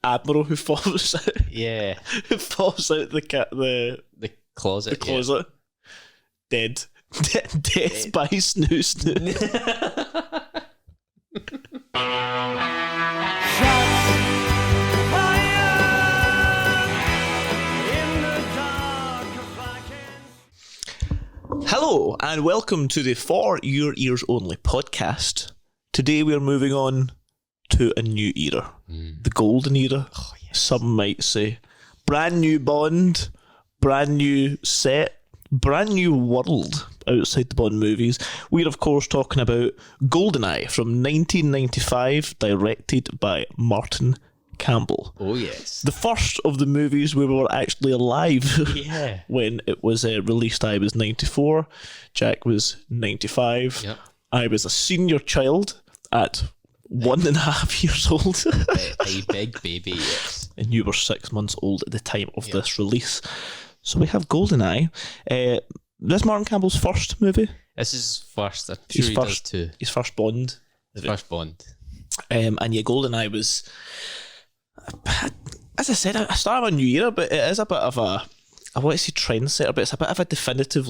admiral who falls out, Yeah. who falls out the Closet. closet, dead. Death by snoo snoo. Hello and welcome to the For Your Ears Only podcast. Today we are moving on to a new era, the golden era. Oh, yes. Some might say. Brand new Bond, brand new set, brand new world outside the Bond movies. We're of course talking about Goldeneye from 1995, directed by Martin Campbell. Oh, yes. The first of the movies where we were actually alive Yeah. when it was released. I was 94, Jack was 95. Yep. I was a senior child at 1.5 years old. A big baby, yes. And you were 6 months old at the time of this release. So we have Goldeneye. This Martin Campbell's first movie. This is first. I'm sure he does too. His first Bond. First Bond. And yeah, Goldeneye was... As I said, I started a new era, but it is a bit of a... I want to say trendsetter, but it's a bit of a definitive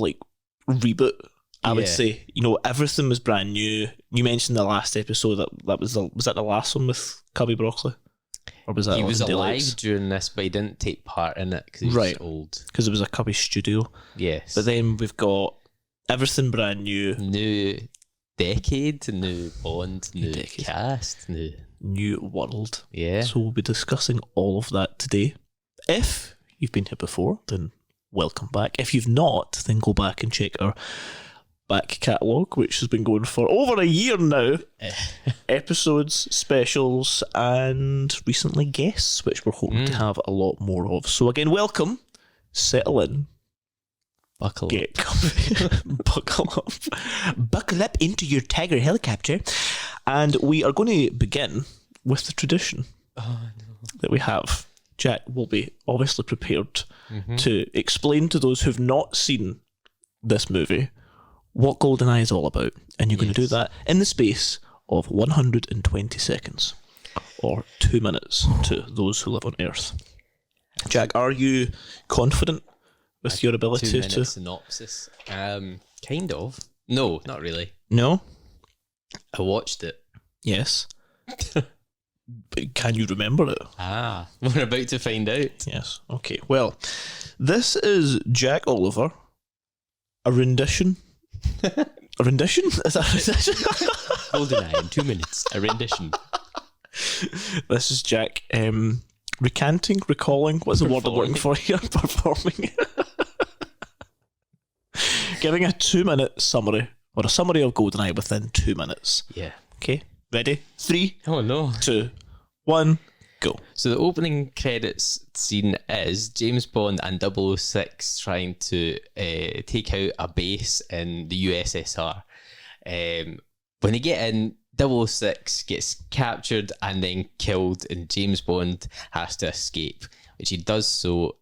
reboot. I would say, everything was brand new. You mentioned the last episode that was that the last one with Cubby Broccoli, or was that He was alive Daylights? during this, but he didn't take part in it because he was old. Because it was a Cubby studio. Yes, but then we've got everything brand new. New decade, new Bond, new cast, new world. Yeah. So we'll be discussing all of that today. If you've been here before, then welcome back. If you've not, then go back and check our back catalogue, which has been going for over a year now. Episodes, specials, and recently guests, which we're hoping to have a lot more of. So again, welcome, settle in, get comfy, buckle up into your Tiger helicopter, and we are going to begin with the tradition that we have. Jack will be obviously prepared to explain to those who've not seen this movie what Goldeneye is all about, and you're going to do that in the space of 120 seconds, or 2 minutes to those who live on Earth. Jack, are you confident with your ability 2 minute to... synopsis? Kind of. No, not really. No? I watched it. Yes. But can you remember it? We're about to find out. Yes. Okay. Well, this is Jack Oliver, a rendition. A rendition? Is that a rendition? Goldeneye in 2 minutes. A rendition. This is Jack recalling, what's the word I'm looking for here? Performing. Giving a 2 minute summary, or a summary of Goldeneye within 2 minutes. Yeah. Okay, ready? 3, Oh no. 2, 1, go. So the opening credits scene is James Bond and 006 trying to take out a base in the USSR. When they get in, 006 gets captured and then killed, and James Bond has to escape, which he does so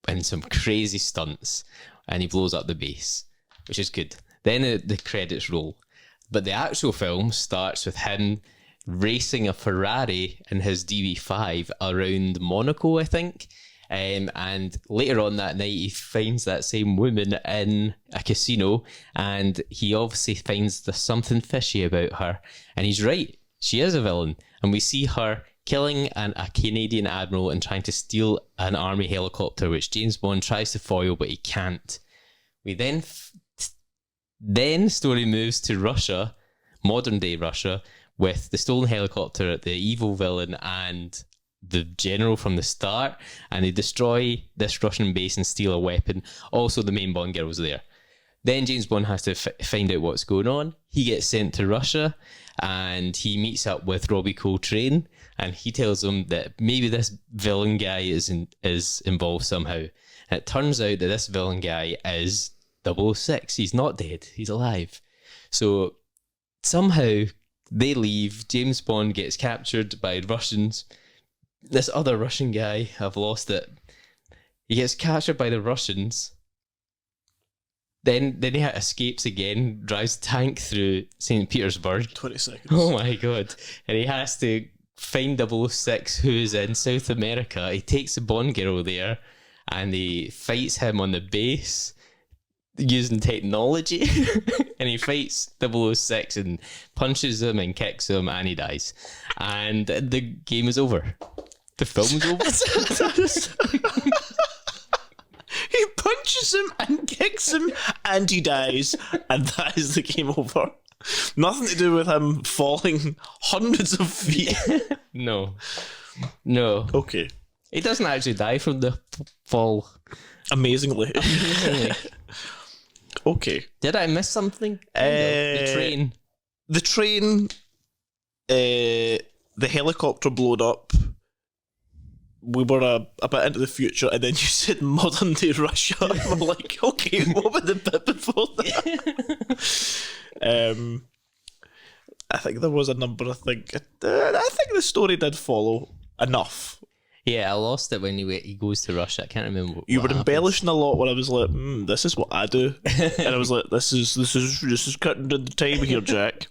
in some crazy stunts, and he blows up the base, which is good. Then the credits roll. But the actual film starts with him racing a Ferrari in his DB5 around Monaco, I think. And later on that night, he finds that same woman in a casino, and he obviously finds there's something fishy about her. And he's right, she is a villain. And we see her killing a Canadian admiral and trying to steal an army helicopter, which James Bond tries to foil, but he can't. We then story moves to Russia, modern day Russia, with the stolen helicopter, the evil villain, and the general from the start, and they destroy this Russian base and steal a weapon. Also, the main Bond girl was there. Then James Bond has to find out what's going on. He gets sent to Russia, and he meets up with Robbie Coltrane, and he tells him that maybe this villain guy is involved somehow. And it turns out that this villain guy is 006. He's not dead. He's alive. So somehow they leave. James Bond gets captured by Russians. This other Russian guy, I've lost it. He gets captured by the Russians. Then he escapes again, drives a tank through St. Petersburg. 20 seconds. Oh my god. And he has to find 006 who's in South America. He takes the Bond girl there and he fights him on the base using technology. And he fights 006 and punches him and kicks him and he dies. And the game is over. The film's over. He punches him and kicks him and he dies. And that is the game over. Nothing to do with him falling hundreds of feet. No. Okay. He doesn't actually die from the fall. Amazingly. Okay. Did I miss something? The train. The train, the helicopter blown up. We were a bit into the future, and then you said modern day Russia. I'm like, okay, what was the bit before that? I think there was a number. I think the story did follow enough. Yeah, I lost it when he goes to Russia. I can't remember. You were embellishing a lot when I was like, this is what I do, and I was like, this is cutting the time here, Jack.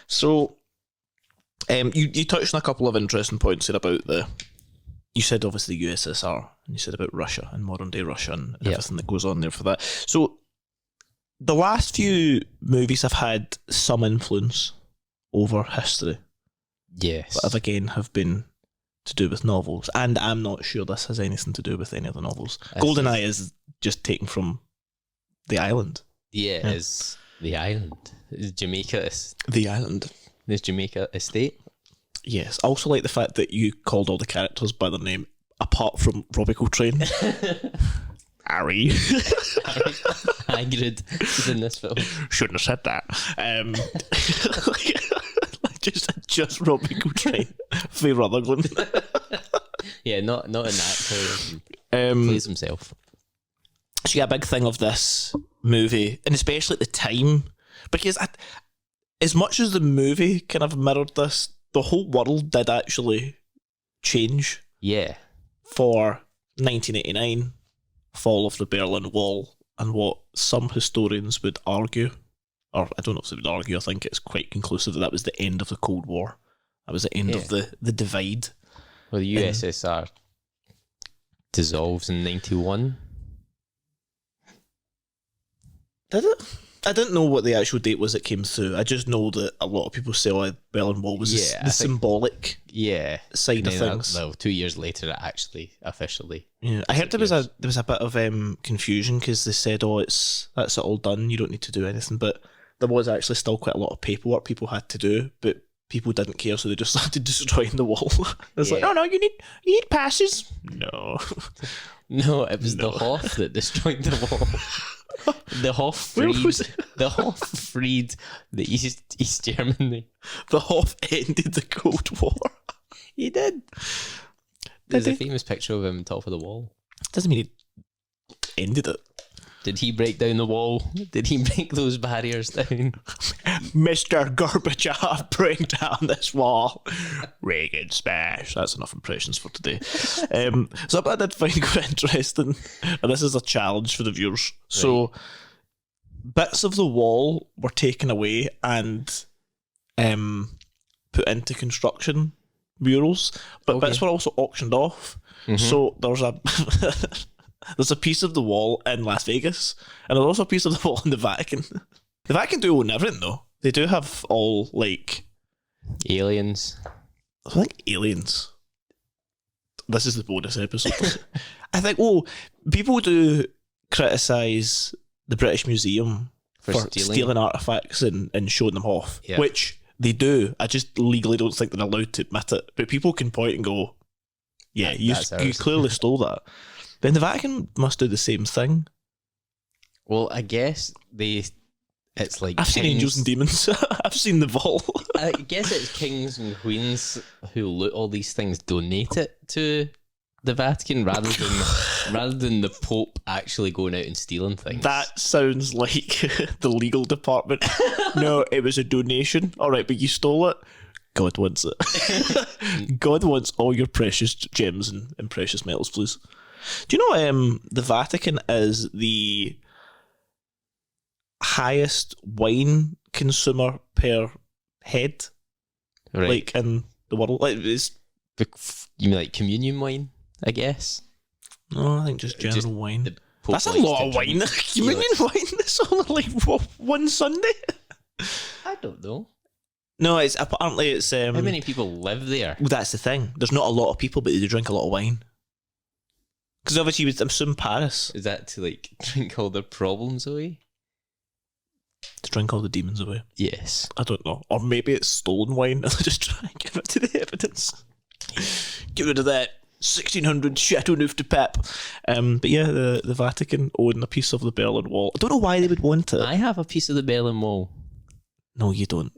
So, you touched on a couple of interesting points here about you said obviously the USSR, and you said about Russia and modern day Russia and everything that goes on there for that. So, the last few movies have had some influence over history. Yes. But have been to do with novels. And I'm not sure this has anything to do with any of the novels. Goldeneye is just taken from the island. Yeah, it's the island. It's Jamaica. The island. There's Jamaica Estate. Yes. I also like the fact that you called all the characters by their name, apart from Robbie Coltrane. Harry. Hagrid is in this film. Shouldn't have said that. Just Robbie Coltrane. Faye Rutherglen. Yeah, not an actor. Plays himself. So yeah, a big thing of this movie, and especially at the time, because as much as the movie kind of mirrored this, the whole world did actually change. Yeah. For 1989, fall of the Berlin Wall, and what some historians would argue, or I don't know if they would argue, I think it's quite conclusive that was the end of the Cold War. That was the end of the divide. Well, the USSR dissolves in 91. Did it? I didn't know what the actual date was it came through. I just know that a lot of people say Berlin Wall was the symbolic side of things. Well, 2 years later, it actually officially. Yeah, I heard there was a bit of confusion because they said, that's it all done. You don't need to do anything, but there was actually still quite a lot of paperwork people had to do, but people didn't care, so they just started destroying the wall. It's like, no, you need passes. No, no, it was the Hof that destroyed the wall. The Hof freed the East Germany. The Hof ended the Cold War. He did. There's a famous picture of him on top of the wall. Doesn't mean he ended it. Did he break down the wall? Did he break those barriers down? Mr. Gorbachev, bring down this wall. Reagan smash. That's enough impressions for today. So I did find quite interesting, and this is a challenge for the viewers. Right. So bits of the wall were taken away and put into construction murals, but bits were also auctioned off. Mm-hmm. So there's a piece of the wall in Las Vegas, and there's also a piece of the wall in the Vatican. The Vatican do own everything, though. They do have all, aliens. I think aliens. This is the bonus episode. I think, people do criticise the British Museum for stealing artefacts and showing them off, which they do. I just legally don't think they're allowed to admit it. But people can point and go, you clearly stole that. Then the Vatican must do the same thing. Well, I guess it's like I've seen angels and demons. I've seen the vault. I guess it's kings and queens who loot all these things, donate it to the Vatican rather than the Pope actually going out and stealing things. That sounds like the legal department. No, it was a donation. All right, but you stole it. God wants it. God wants all your precious gems and precious metals, please. Do you know the Vatican is the highest wine consumer per head? Right. Like in the world. Like, it's, You mean like communion wine? I guess. no, I think just general wine. The Pope That's a likes lot to of wine. drink. Communion wine. That's only like one Sunday. I don't know. No, it's apparently it's. How many people live there? Well, that's the thing. There's not a lot of people, but they do drink a lot of wine. Because obviously, I'm assuming Paris Is that to like drink all their problems away? to drink all the demons away. Yes. I don't know, or maybe it's stolen wine, and they just try and give it to the evidence. Get rid of that 1600 Chateau Neuf de Pape. But yeah, the Vatican own a piece of the Berlin Wall. I don't know why they would want it. I have a piece of the Berlin Wall. No, you don't.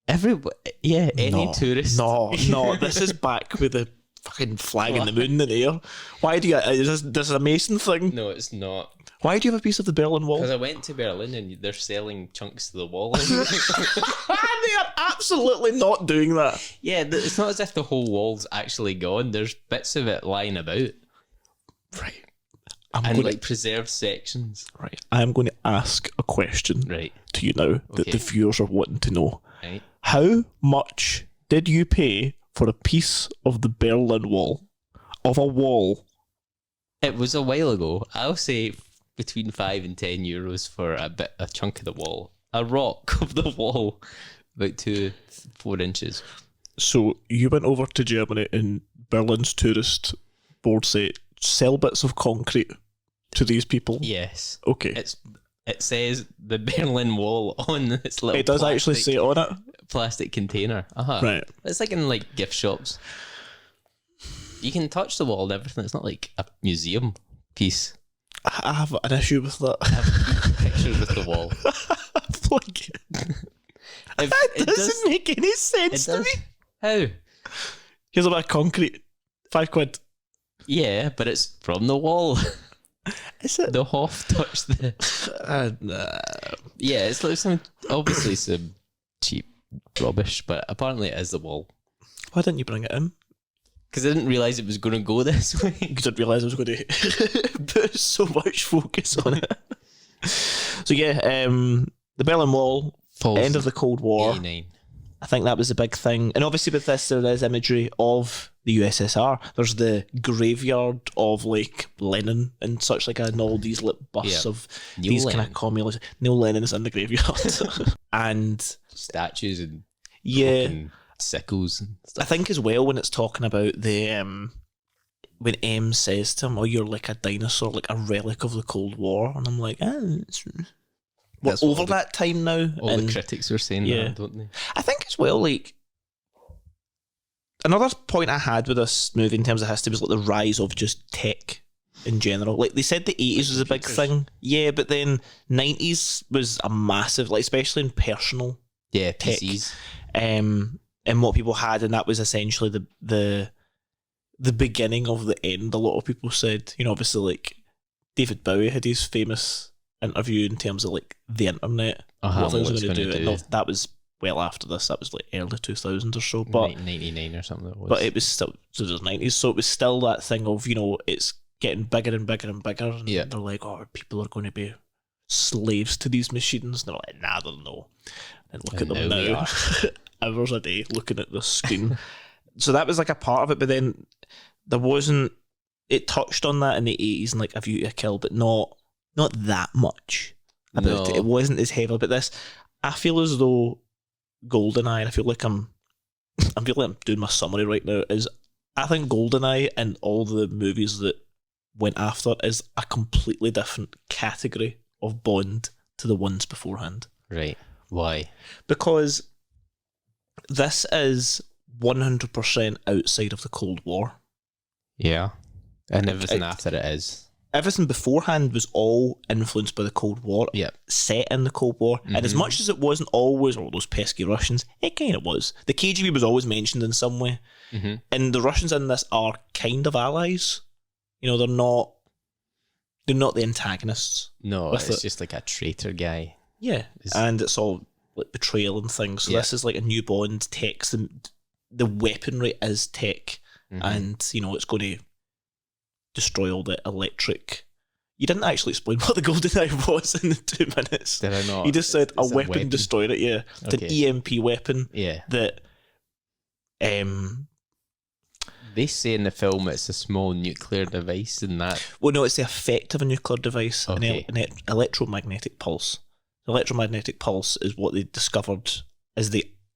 Everybody, any tourist. No, this is back with the fucking flag in the moon in the air. Why do you? Is this a Mason thing? No, it's not. Why do you have a piece of the Berlin Wall? Because I went to Berlin and they're selling chunks of the wall. They are absolutely not doing that. Yeah, it's not as if the whole wall's actually gone. There's bits of it lying about. Right. Like preserved sections. Right. I am going to ask a question to you now that the viewers are wanting to know. Right. How much did you pay for a piece of the Berlin Wall? Of a wall? It was a while ago. I'll say between €5 and €10 for a chunk of the wall. A rock of the wall. About 2-4 inches. So you went over to Germany and Berlin's tourist board say, sell bits of concrete to these people? Yes. Okay. It says the Berlin Wall on its little It does actually say on it? plastic container. Right. It's like in like gift shops. You can touch the wall and everything. It's not like a museum piece. I have an issue with that. I have pictures with the wall. That doesn't make any sense to me. How? Here's a bit of concrete. £5. Yeah, but it's from the wall. Is it? The Hoff touched the... Yeah, it's like obviously some cheap rubbish, but apparently it is the wall. Why didn't you bring it in? Because I didn't realise it was going to go this way. Because I didn't realise I was going to put so much focus on it. So yeah, the Berlin Wall, end of the Cold War. 89. I think that was the big thing. And obviously with this, there is imagery of the USSR. There's the graveyard of like Lenin and such like and all these lit busts of Neil these Lennon. kind of communist. Neil Lennon is in the graveyard. And Statues and yeah, sickles and stuff. I think as well when it's talking about the when M says to him, "Oh, you're like a dinosaur, like a relic of the Cold War," and I'm like, we're over that time now. All and the critics are saying that, don't they? I think as well, like another point I had with this movie in terms of history was like the rise of just tech in general. Like they said the 80s was a big thing, yeah, but then 90s was a massive, like especially in personal Yeah, tech, PCs. and what people had, and that was essentially the beginning of the end. A lot of people said, you know, obviously like David Bowie had his famous interview in terms of like the internet, what things were going to do. And that was well after this. That was like early 2000s or so, but 99 or something. but it was still so it was 90s. So it was still that thing of, you know, it's getting bigger and bigger and bigger. And they're like, oh, people are going to be slaves to these machines. And they're like, nah, they're no. And look at them now, hours a day looking at the screen. So that was like a part of it, but then there wasn't. It touched on that in the 80s and like A View to a Kill, but not that much about it. It wasn't as heavy. But this, I feel as though Goldeneye, and I feel like I'm doing my summary right now, is I think Goldeneye and all the movies that went after is a completely different category of Bond to the ones beforehand. Right. Why? Because this is 100% outside of the Cold War. Yeah. And everything after it is. Everything beforehand was all influenced by the Cold War, set in the Cold War. Mm-hmm. And as much as it wasn't always all those pesky Russians, it kind of was. The KGB was always mentioned in some way. Mm-hmm. And the Russians in this are kind of allies. You know, they're not the antagonists. No, it's just like a traitor guy. Yeah, and it's all like betrayal and things. So this is like a new Bond. Tech's the weaponry is tech, and you know it's going to destroy all the electric. You didn't actually explain what the Goldeneye was in the 2 minutes. Did I not? You just said a weapon destroyed it. Yeah, it's an EMP weapon. Yeah, that They say in the film it's a small nuclear device and that. Well, no, it's the effect of a nuclear device, Okay. an electromagnetic pulse. The electromagnetic pulse is what they discovered is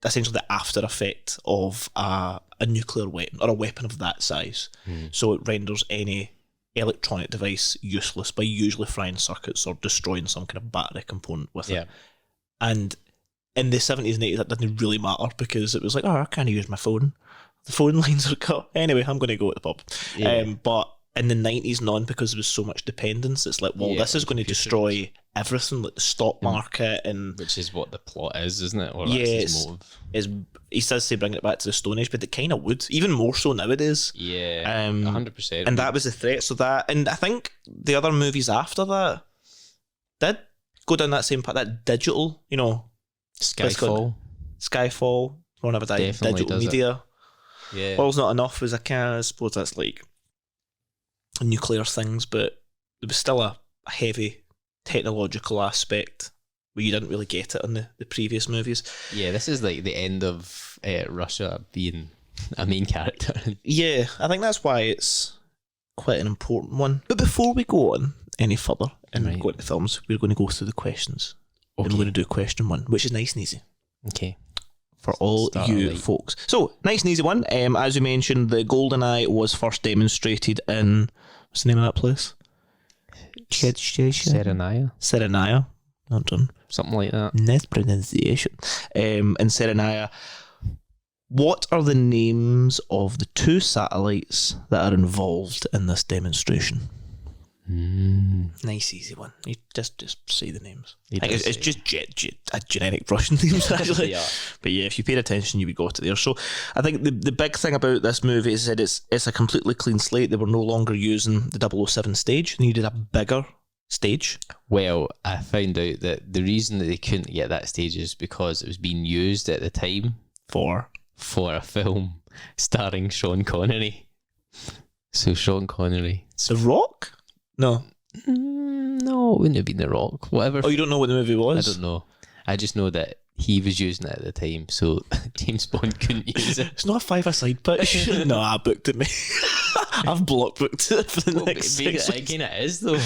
essentially the after effect of a nuclear weapon or a weapon of that size. So it renders any electronic device useless by usually frying circuits or destroying some kind of battery component with it. And in the 70s and 80s, that didn't really matter because it was like, oh, I can't use my phone. The phone lines are cut. Anyway, I'm going to go at the pub. But in the 90s and on, because there was so much dependence, it's like, well, this is going to destroy everything, like the stock market. And which is what the plot is, isn't it? Or yeah, that's he says to bring it back to the Stone Age, but it kind of would, even more so nowadays. Yeah, 100%. And that was the threat. So that, and I think the other movies after that did go down that same path, that digital, Skyfall, Ron Never Died, Definitely digital does media. Yeah. All's not enough as I suppose that's like nuclear things, but there was still a heavy technological aspect where you didn't really get it in the previous movies. Yeah, this is like the end of Russia being a main character. Yeah, I think that's why it's quite an important one. But before we go on any further and go into films, we're going to go through the questions. Okay. And we're going to do question 1, which is nice and easy. Okay. For all you folks. So, nice and easy one. As we mentioned, the Goldeneye was first demonstrated in, what's the name of that place? Serenaya. Not done. Something like that. Nice pronunciation. In Serenaya. What are the names of the 2 satellites that are involved in this demonstration? Nice easy one. You just say the names. It's just generic Russian names actually. But yeah, if you paid attention, you would got it there. So I think the big thing about this movie is that it's a completely clean slate. They were no longer using the 007 stage. They needed a bigger stage. Well, I found out that the reason that they couldn't get that stage is because it was being used at the time for a film starring Sean Connery. So Sean Connery. The Rock? No. No, it wouldn't have been The Rock. Whatever. Oh, you don't know what the movie was? I don't know. I just know that he was using it at the time, so James Bond couldn't use it. It's not a 5-a-side pitch. No, I booked it, mate. I've block booked it for the next 6 weeks. Again, it is, though.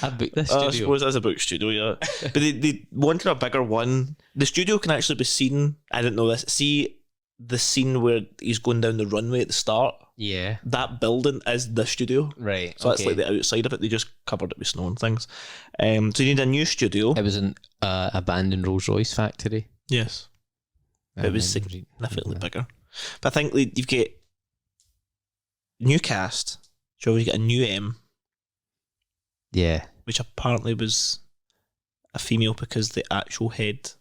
I booked this studio. I suppose that's a book studio, yeah. But they wanted a bigger one. The studio can actually be seen, I didn't know this, see the scene where he's going down the runway at the start? Yeah. That building is the studio. Right. So that's like the outside of it. They just covered it with snow and things. So you need a new studio. It was an abandoned Rolls-Royce factory. Yes. It was significantly bigger. But I think you've got new cast. So you get a new M. Yeah. Which apparently was a female because the actual head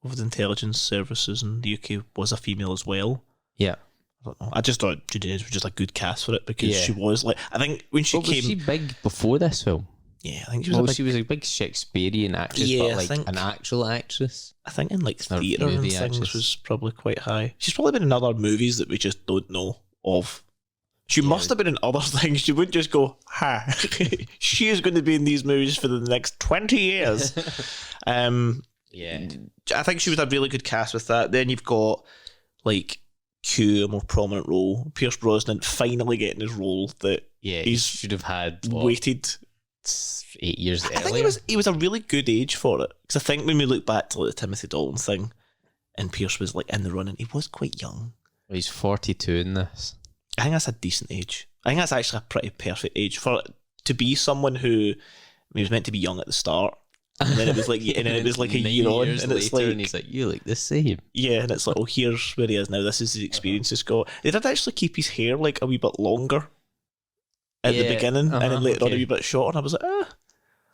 of the intelligence services in the UK was a female as well. Yeah. I don't know. I just thought Judy Dench was just a good cast for it because she was like, I think when she came. Was she big before this film? Yeah, I think she was a big Shakespearean actress, but like an actual actress. I think in like theatre and things was probably quite high. She's probably been in other movies that we just don't know of. She must have been in other things. She wouldn't just go, ha, she is going to be in these movies for the next 20 years. Yeah. I think she was a really good cast with that. Then you've got like Q, a more prominent role. Pierce Brosnan finally getting his role that he should have had waited 8 years earlier. I think he was a really good age for it. Because I think when we look back to like the Timothy Dalton thing and Pierce was like in the running, he was quite young. Well, he's 42 in this. I think that's a decent age. I think that's actually a pretty perfect age for to be someone who he was meant to be young at the start. And then it was like, a year on, and it's like, and he's like, you look the same. Yeah, and it's like, oh, here's where he is now. This is his experience he's got. They did actually keep his hair like a wee bit longer at the beginning, and then later on a wee bit shorter. And I was like,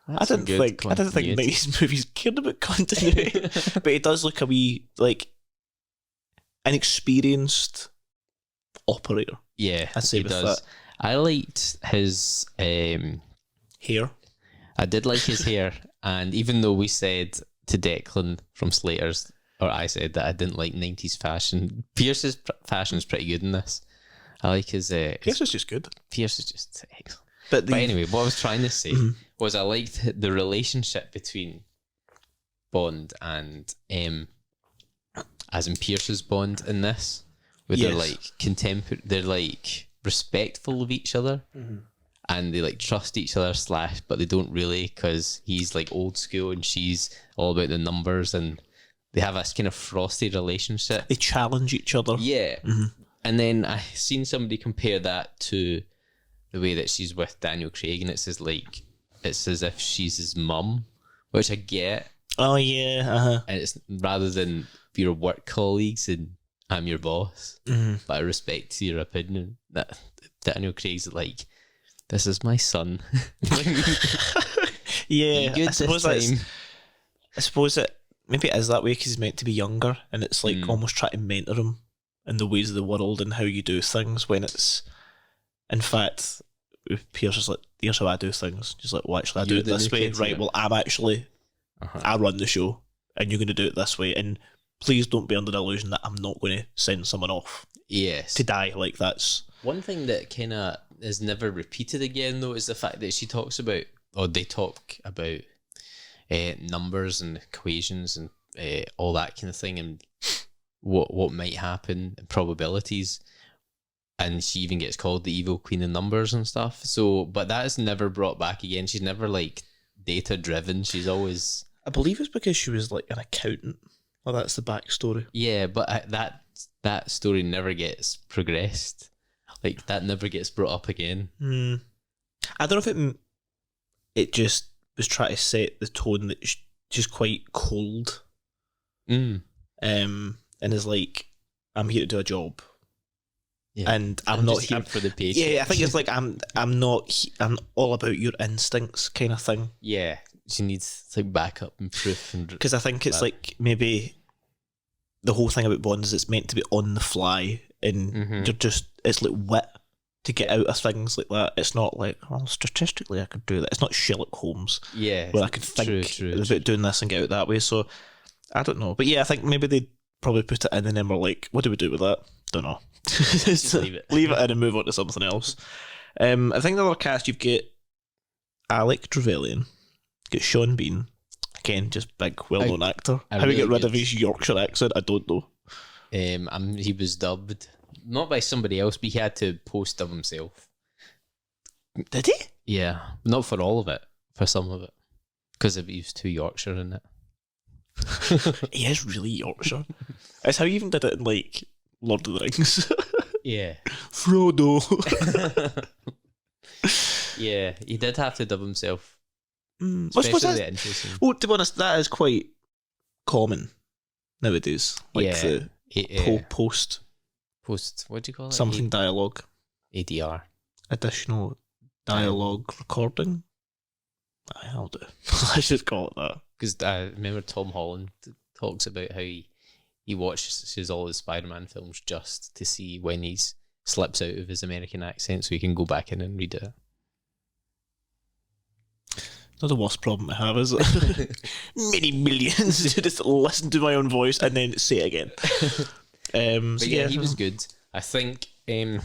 I didn't think 90s movies cared about continuity, but he does look a wee like an experienced operator. Yeah, I'd say he does. That. I liked his hair. I did like his hair, and even though we said to Declan from Slater's, or I said that I didn't like 90s fashion, Pierce's fashion is pretty good in this. I like his... Pierce is just good. Pierce is just excellent. But anyway, what I was trying to say was I liked the relationship between Bond and M, as in Pierce's Bond in this, where they're Yes. like contemporary, they're like respectful of each other, and they like trust each other but they don't really, because he's like old school and she's all about the numbers, and they have this kind of frosty relationship. They challenge each other. Yeah. And then I seen somebody compare that to the way that she's with Daniel Craig, and it's as if she's his mum, which I get. Oh yeah. And it's rather than your work colleagues and I'm your boss, but I respect your opinion. That Daniel Craig's like, this is my son. Yeah. Good I suppose this time. I suppose it maybe it is that way because he's meant to be younger, and it's like almost trying to mentor him in the ways of the world and how you do things, when it's, in fact, with Pierce is like, here's how I do things. He's like, well, actually, I do You're it the this new way. kid, Right, yeah. well, I'm actually, I run the show, and you're going to do it this way. And please don't be under the illusion that I'm not going to send someone off Yes. to die. Like, that's... One thing that kind of is never repeated again, though, is the fact that she talks about, or they talk about numbers and equations and all that kind of thing, and what might happen and probabilities. And she even gets called the evil queen of numbers and stuff. So, but that is never brought back again. She's never like data driven. She's always, I believe it's because she was like an accountant. Well, that's the backstory. yeah. But that story never gets progressed. Like that never gets brought up again. I don't know if it just was trying to set the tone that she's quite cold. And is like, I'm here to do a job. Yeah. And I'm I'm not just here for the paycheck. Yeah, I think it's like I'm all about your instincts kind of thing. Yeah, she needs like backup and proof, and Because I think it's That- like maybe the whole thing about Bond is it's meant to be on the fly, and you're just, it's like wit to get out of things like that. It's not like, well, statistically I could do that. It's not Sherlock Holmes yeah, where I could think true. about doing this and get out that way. So I don't know, but yeah, I think maybe they probably put it in and then we're like, what do we do with that? Don't know. Just leave it. Leave it in and move on to something else. I think the other cast, you've got Alec Trevelyan, got Sean Bean, again, just big, well-known actor. a How he really get rid of good- his Yorkshire accent, I don't know. He was dubbed not by somebody else, but he had to post dub himself. Did he? Yeah, not for all of it, for some of it, because he was too Yorkshire in it. He is really Yorkshire. It's how he even did it in, like, Lord of the Rings. Yeah, Frodo. yeah, he did have to dub himself, Well, I suppose especially that's, the intro scene. well, to be honest, that is quite common nowadays. Like Yeah. the post Post, what do you call it? something dialogue, ADR. additional dialogue recording. Aye, I'll do. I should call it that. Because I remember Tom Holland talks about how he watches all his Spider-Man films just to see when he slips out of his American accent so he can go back in and read it. Not the worst problem I have, is it? Many millions to just listen to my own voice and then say it again. But So yeah, he was good. I think I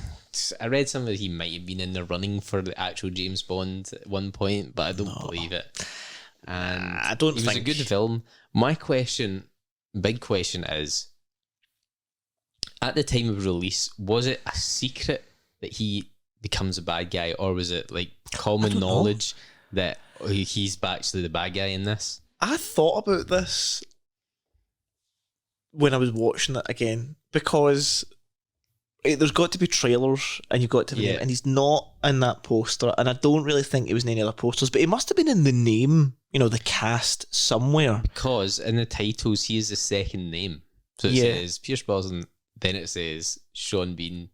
read somewhere he might have been in the running for the actual James Bond at one point, but I don't believe it. And I don't it was a think- good film. My big question is, at the time of release, was it a secret that he becomes a bad guy, or was it like common don't know. knowledge that he's actually the bad guy in this? I thought about this when I was watching it again, because there's got to be trailers and you've got to be, Yeah. and he's not in that poster, and I don't really think it was in any other posters, but he must have been in the name, the cast somewhere. Because in the titles, he is the second name. So it Yeah. says Pierce Brosnan, then it says Sean Bean.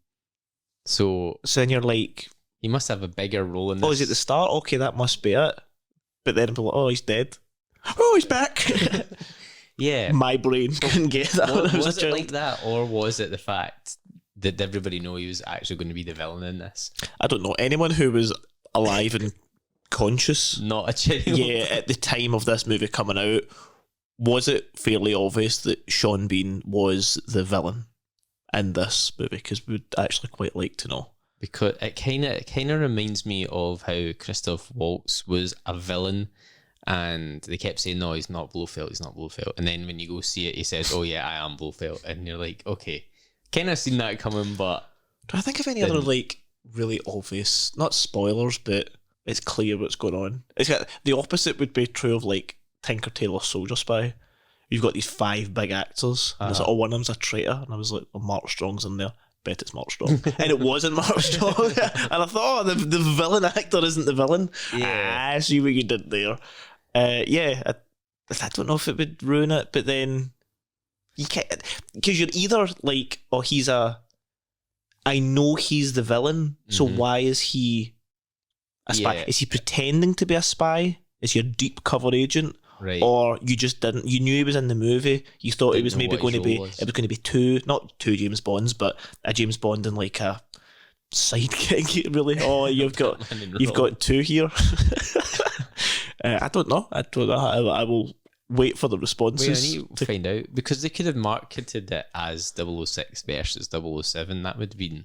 So So then you're like, he must have a bigger role in this. oh, is it the start? Okay, that must be it. But then people are like, oh, he's dead. Oh, he's back. Yeah. My brain couldn't get that when I was Was a it child. like that, or was it the fact that everybody know he was actually going to be the villain in this? I don't know. Anyone who was alive and conscious, Not a child. yeah, at the time of this movie coming out, was it fairly obvious that Sean Bean was the villain in this movie? Because we'd actually quite like to know. Because it kind of reminds me of how Christoph Waltz was a villain, and they kept saying, no, he's not Blofeld, and then when you go see it, he says, oh yeah, I am Blofeld, and you're like, okay, kind of seen that coming, but do I think of any other like really obvious, not spoilers, but it's clear what's going on? It's got, the opposite would be true of like Tinker Tailor Soldier Spy. You've got these 5 big actors, and it's like, oh, one of them's a traitor, and I was like, oh, Mark Strong's in there. Bet it's Mark Strong, and it wasn't Mark Strong. And I thought, oh, the villain actor isn't the villain. Yeah. I see what you did there. Yeah, I don't know if it would ruin it, but then you can't, because you're either like, oh, I know he's the villain, so why is he a spy? Yeah. Is he pretending to be a spy? Is he a deep cover agent? Right. Or you just didn't, you knew he was in the movie, you thought it was maybe going to be, was. it was going to be not two James Bonds, but a James Bond and like a sidekick, really. Oh, you've got 2 here. I don't know. I will wait for the responses. I need to find out, because they could have marketed it as 006 versus 007. That would have been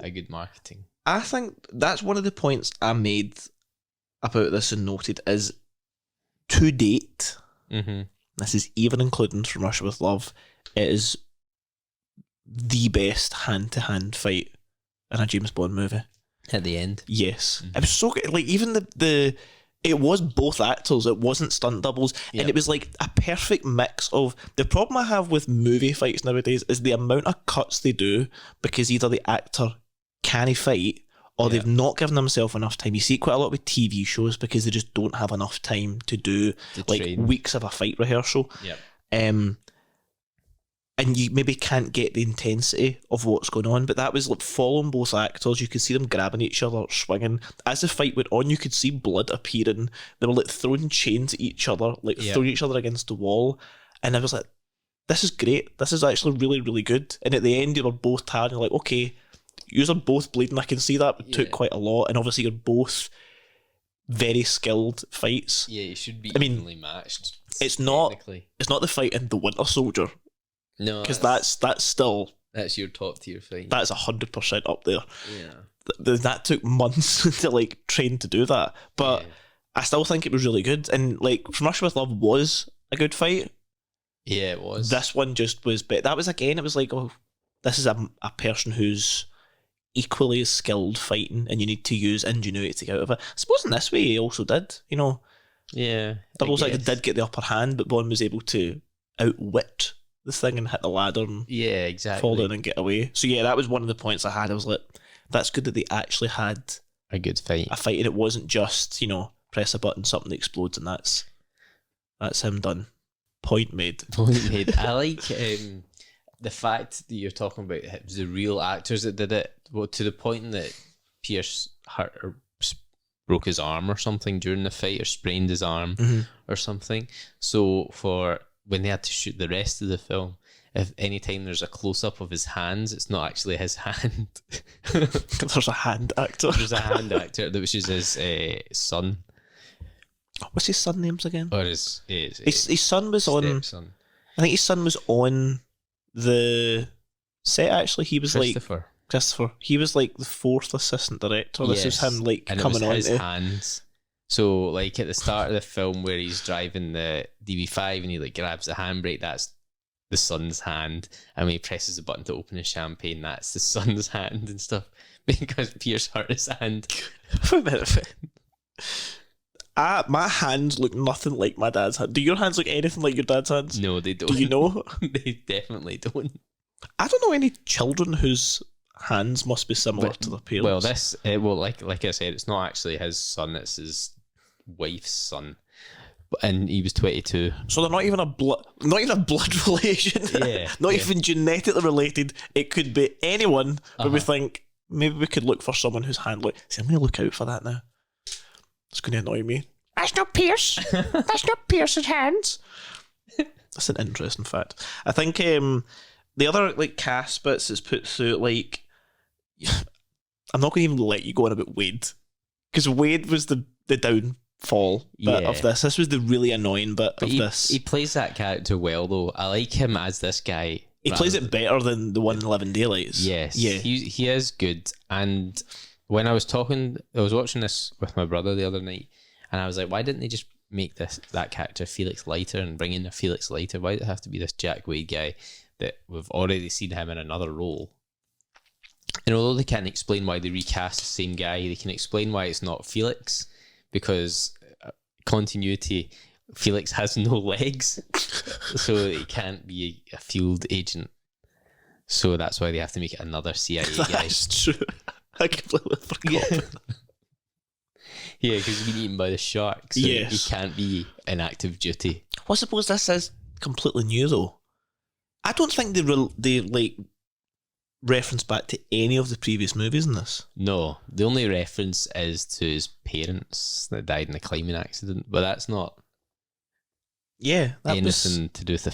a good marketing. I think that's one of the points I made about this and noted is, to date, this is even including From Russia With Love, it is the best hand-to-hand fight in a James Bond movie. At the end. Yes. It was so good. Like, even the it was both actors, it wasn't stunt doubles, and it was like a perfect mix of, the problem I have with movie fights nowadays is the amount of cuts they do, because either the actor can't fight, or they've not given themselves enough time. You see it quite a lot with TV shows, because they just don't have enough time to do weeks of a fight rehearsal. And you maybe can't get the intensity of what's going on. But that was like following both actors. You could see them grabbing each other, swinging. As the fight went on, you could see blood appearing. They were like throwing chains at each other, throwing each other against the wall. And I was like, this is great. This is actually really, really good. And at the end, you were both tired. You're like, okay, you are both bleeding. I can see that. It took quite a lot. And obviously, you're both very skilled fights. Yeah, you should be evenly matched. It's not the fight in The Winter Soldier. No, because that's still, that's your top tier fight. That's 100% up there. Yeah, that took months to like train to do that, but I still think it was really good. And like, From Russia With Love was a good fight. Yeah, it was. This one just was, but that was, again, it was like, oh, this is a person who's equally as skilled fighting, and you need to use ingenuity to get out of it. I suppose in this way he also did, you know. Yeah, 006 did get the upper hand, but Bond was able to outwit this thing and hit the ladder and fall down and get away. So yeah, that was one of the points I had. I was like, that's good that they actually had a good fight. A fight, and it wasn't just, you know, press a button, something explodes, and that's him done. Point made. I like the fact that you're talking about it was the real actors that did it. Well, to the point that Pierce hurt or broke his arm or something during the fight, or sprained his arm or something. So for when they had to shoot the rest of the film, if any time there's a close-up of his hands, it's not actually his hand. There's a hand actor. There's a hand actor, which is his son. What's his son names again? Or his son was on. I think his son was on the set. Actually, he was Christopher. He was like the 4th assistant director. This was him like and coming on. His hands. So, like at the start of the film, where he's driving the DB5 and he like grabs the handbrake, that's the son's hand. And when he presses the button to open his champagne, that's the son's hand and stuff. Because Pierce hurt his hand. For a minute. My hands look nothing like my dad's hand. Do your hands look anything like your dad's hands? No, they don't. Do you know? They definitely don't. I don't know any children whose hands must be similar to their parents. Well, like I said, it's not actually his son, it's his wife's son, and he was 22. So they're not even a blood relation. Not even genetically related. It could be anyone, but we think maybe we could look for someone whose hand see, I'm going to look out for that now. It's going to annoy me. That's not Pierce. That's not Pierce's hands. That's an interesting fact. I think the other like cast bits is put through like, I'm not going to even let you go on about Wade, because Wade was the downfall bit of this. This was the really annoying bit of this. He plays that character well though. I like him as this guy. He plays it better than the one in 11 Daylights. Yes. Yeah. He is good. And when I was watching this with my brother the other night, and I was like, why didn't they just make that character Felix Leiter and bring in a Felix Leiter? Why did it have to be this Jack Wade guy? that we've already seen him in another role. And although they can't explain why they recast the same guy, they can explain why it's not Felix, because continuity, Felix has no legs, so he can't be a field agent. So that's why they have to make it another CIA guy. That's true. I completely forgot. Yeah, because he's been eaten by the shark, so he can't be in active duty. Well, I suppose this is completely new, though. I don't think they like reference back to any of the previous movies in this. No, the only reference is to his parents that died in a climbing accident, but that's not anything to do with the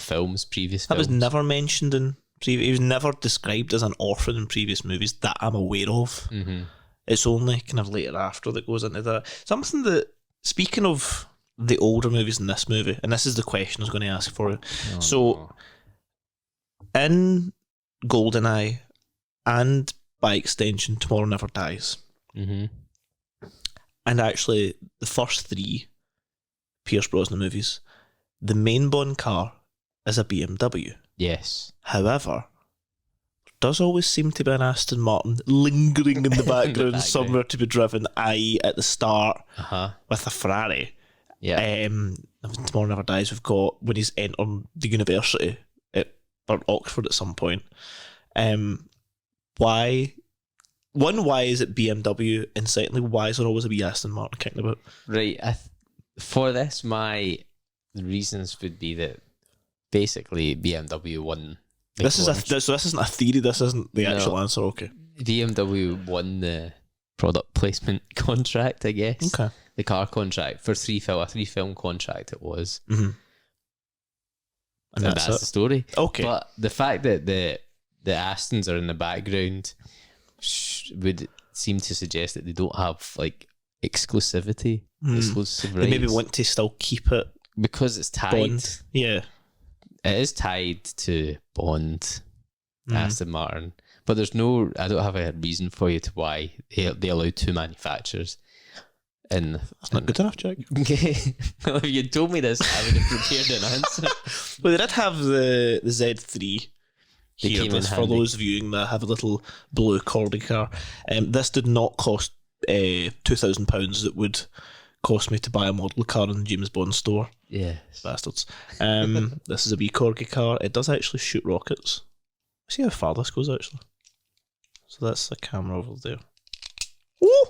previous films. That was never mentioned in previous. He was never described as an orphan in previous movies that I'm aware of. Mm-hmm. It's only kind of later after that goes into that. Something that, speaking of the older movies in this movie, and this is the question I was going to ask for you. In Goldeneye, and by extension, Tomorrow Never Dies, mm-hmm. and actually the first three Pierce Brosnan movies, the main Bond car is a BMW. Yes. However, there does always seem to be an Aston Martin lingering in the background somewhere to be driven, i.e. at the start with a Ferrari. Yeah. Tomorrow Never Dies, we've got when he's entering the university or Oxford at some point. Why is it BMW? And secondly, why is there always a wee Aston Martin kicking about? Right. For this, my reasons would be that basically BMW won. This isn't a theory. This isn't the actual answer. Okay. BMW won the product placement contract, I guess. Okay. The car contract for a 3-film contract it was. Mm-hmm. And that's the story. Okay. But the fact that the Astons are in the background would seem to suggest that they don't have like exclusive rights. They maybe want to still keep it because it's tied. Bond. Yeah, it is tied to Bond, Aston Martin. But I don't have a reason for you to why they allow two manufacturers. That's not good enough, Jack. Well, if you told me this, I would have prepared an answer. Well, they did have the Z3 here, for those viewing that have a little blue corgi car. This did not cost £2,000 that would cost me to buy a model car in the James Bond store. Yes. Bastards. This is a wee corgi car. It does actually shoot rockets. See how far this goes, actually. So that's the camera over there. Ooh!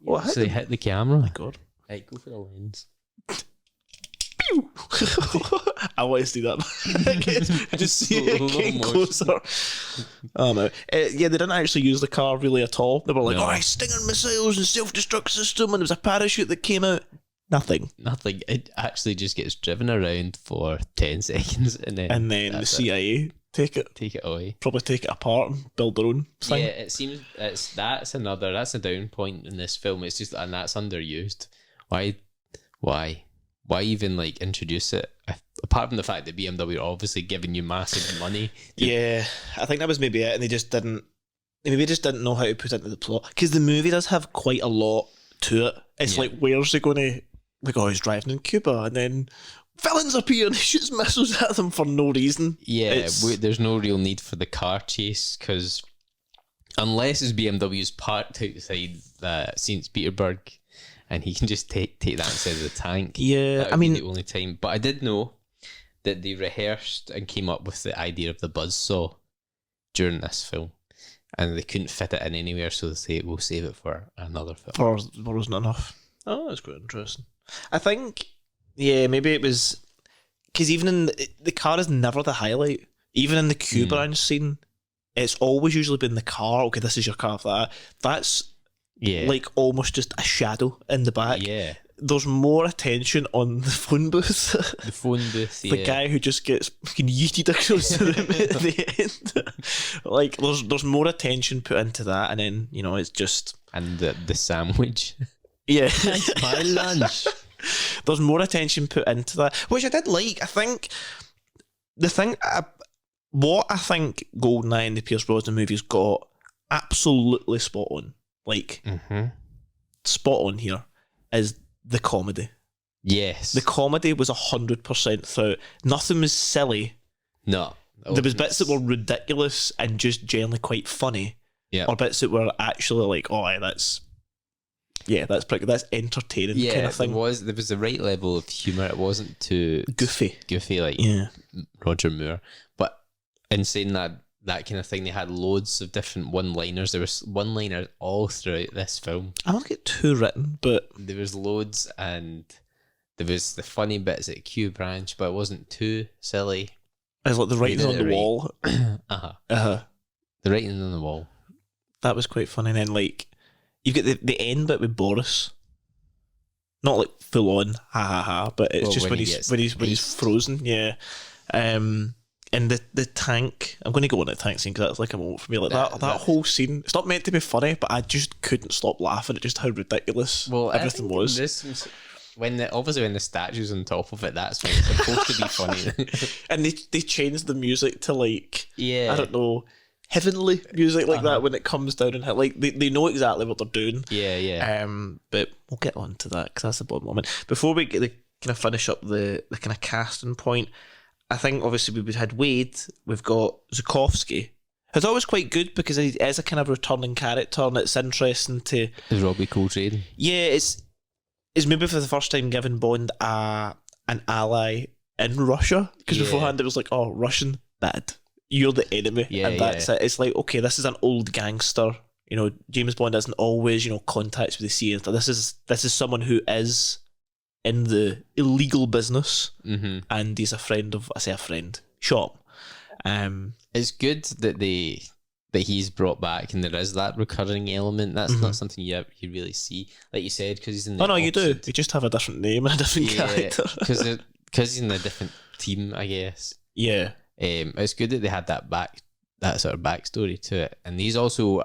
What So they hit the camera? Oh my god. Right, go for the lens. I want to see that. Just see it getting closer. Oh no. Yeah, they didn't actually use the car really at all. They were like, Stinger missiles and self-destruct system, and there was a parachute that came out. Nothing. It actually just gets driven around for 10 seconds and then the CIA take it away. Probably take it apart and build their own thing. Yeah, it seems that's a down point in this film. It's just, and that's underused. Why even like introduce it? Apart from the fact that BMW are obviously giving you massive money. Yeah, I think that was maybe it, and they maybe just didn't know how to put it into the plot, because the movie does have quite a lot to it. It's like, where's he going to, like, he's driving in Cuba, and then villains appear and he shoots missiles at them for no reason. Yeah, there's no real need for the car chase, because unless his BMW's parked outside St. Petersburg and he can just take that instead of the tank. Yeah, that would be the only time. But I did know that they rehearsed and came up with the idea of the buzzsaw during this film, and they couldn't fit it in anywhere, so they say we'll save it for another film. There wasn't enough. Oh, that's quite interesting. I think, maybe it was because even in the car is never the highlight. Even in the Cuba Ranch scene, it's always usually been the car. Okay, this is your car for that. That's like almost just a shadow in the back. Yeah. There's more attention on the phone booth. The phone booth, The guy who just gets fucking yeeted across the room at the end. Like, there's more attention put into that, and then, it's just... And the sandwich. Yeah. That's my lunch. There's more attention put into that, which I did like. I think what I think Goldeneye and the Pierce Brosnan movies got absolutely spot on, like spot on here, is the comedy. Yes. The comedy was 100% throughout. Nothing was silly. No. There was bits that were ridiculous and just generally quite funny, or bits that were actually like, oh, that's entertaining kind of thing. There was the right level of humour. It wasn't too goofy like Roger Moore. But in saying that kind of thing, they had loads of different one-liners. There was one-liners all throughout this film. I don't get too written, but there was loads, and there was the funny bits at Q Branch, but it wasn't too silly. It's like the writing on the wall. The writing on the wall. That was quite funny. And then like you get the end bit with Boris. Not like full on ha ha ha, but it's just when he's frozen. Yeah. And the tank. I'm going to go on the tank scene because that's like a moment for me. Like that whole scene. It's not meant to be funny, but I just couldn't stop laughing at just how ridiculous everything was. When the statue's on top of it, that's when it's supposed to be funny. And they changed the music to like I don't know, heavenly music like that when it comes down and like they know exactly what they're doing. But we'll get on to that because that's the bottom moment. Before we get the kind of finish up the kind of casting point, I think obviously we've had Wade, we've got Zukovsky. It's always quite good because he is a kind of returning character, and it's interesting to. Is Robbie Coltrane? Yeah, it's maybe for the first time giving Bond an ally in Russia, because beforehand it was like, oh, Russian, bad. You're the enemy, and that's it. It's like, okay, this is an old gangster. You know, James Bond isn't always, contacts with the CIA. This is someone who is in the illegal business, and he's a friend of, Sean. It's good that he's brought back, and there is that recurring element. That's not something you really see, like you said, because he's in the you do. You just have a different name and a different character. Because he's in a different team, I guess. Yeah. It's good that they had that sort of backstory to it, and he's also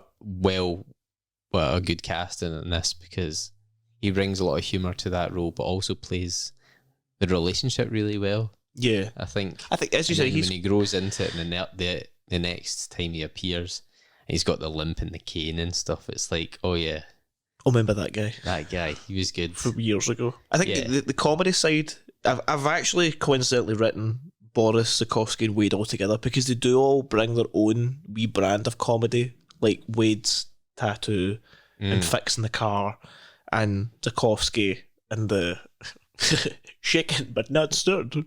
a good casting in this because he brings a lot of humour to that role, but also plays the relationship really well. Yeah, I think as you say, when he grows into it, and the next time he appears, he's got the limp and the cane and stuff. It's like, oh yeah, I remember that guy. That guy, he was good from years ago. I think the comedy side, I've actually coincidentally written Boris, Zukovsky, and Wade all together because they do all bring their own wee brand of comedy, like Wade's tattoo and fixing the car, and Zukovsky and the shaken but not stirred, and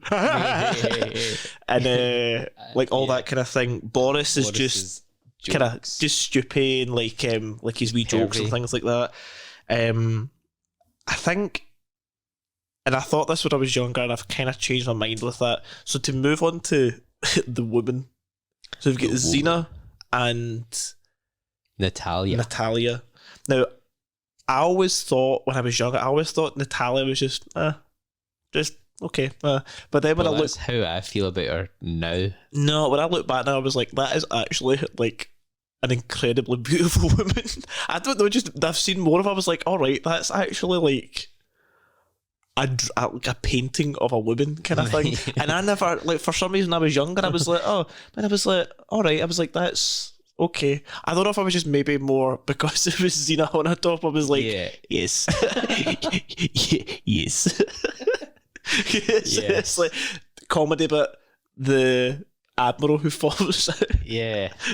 like all that kind of thing. Boris is just kind of just stupid, like his wee jokes and things like that. I think. And I thought this when I was younger, and I've kind of changed my mind with that. So to move on to the women, so we've got Xena and Natalia. Now, I always thought when I was younger, Natalia was just okay. But then when I look, how I feel about her now. No, when I look back now, I was like, that is actually like an incredibly beautiful woman. I don't know, just I've seen more of her. I was like, all right, that's actually like a painting of a woman kind of thing. And I never, like, for some reason I was younger, I was like, oh, and I was like, all right, I was like, that's okay. I don't know if I was just maybe more because it was Xena on her top, I was like, yes. Yes. It's like comedy, but the admiral who falls out,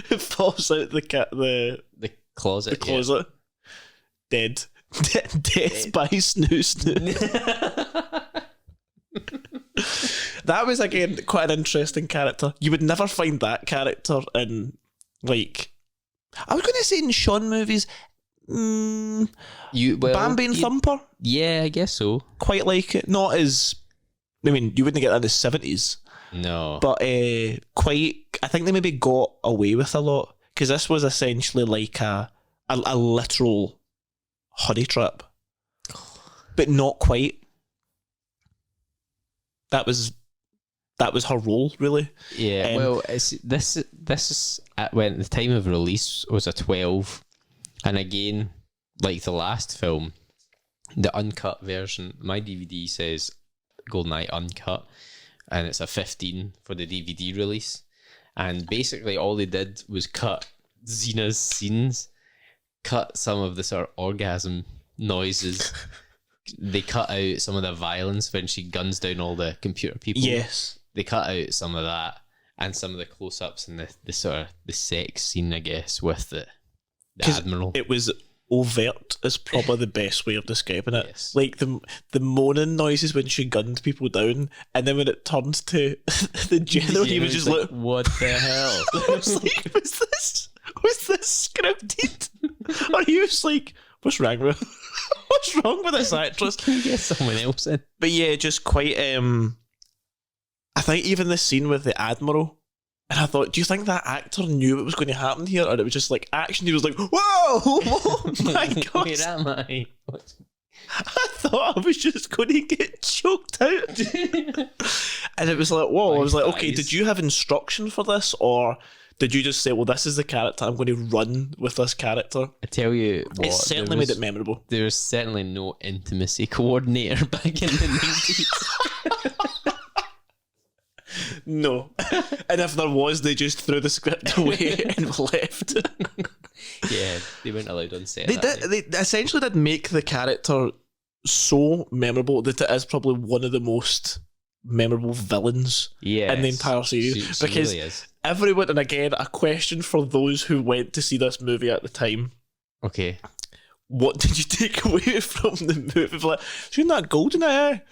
who falls out the closet, dead by snooze. That was again quite an interesting character. You would never find that character in, like, I was going to say in Sean movies. Bambi and Thumper. Yeah, I guess so. Quite like it. Not as, I mean, you wouldn't get that in the 70s. No. But quite, I think they maybe got away with a lot because this was essentially like a literal honey trap, but not quite. That was her role, really. Yeah. Well, this is when the time of release was a 12, and again, like the last film, the uncut version. My DVD says Goldeneye uncut, and it's a 15 for the DVD release. And basically, all they did was cut Xena's scenes, cut some of the sort of orgasm noises. They cut out some of the violence when she guns down all the computer people. Yes. They cut out some of that, and some of the close-ups and the sort of the sex scene, I guess, with the 'Cause Admiral. It was overt is probably the best way of describing it. Yes. Like the moaning noises when she gunned people down, and then when it turns to the general, he was just like, "What the hell?" I was like, was this scripted? Or he was like, what's wrong with what's wrong with this actress? Can you get someone else in? But yeah, just quite I think even the scene with the Admiral, and I thought, do you think that actor knew what was going to happen here? Or it was just like action? He was like, whoa, oh my God. Where am I? I thought I was just going to get choked out. And it was like, whoa. I was like, okay, did you have instruction for this? Or did you just say, well, this is the character, I'm going to run with this character? I tell you what, It certainly made it memorable. There was certainly no intimacy coordinator back in the 90s. No. And if there was, they just threw the script away and left. Yeah, they weren't allowed on set. They essentially did make the character so memorable that it is probably one of the most memorable villains in the entire series. She because really is. everyone, and again, a question for those who went to see this movie at the time. Okay. What did you take away from the movie? Like, seen that Goldeneye?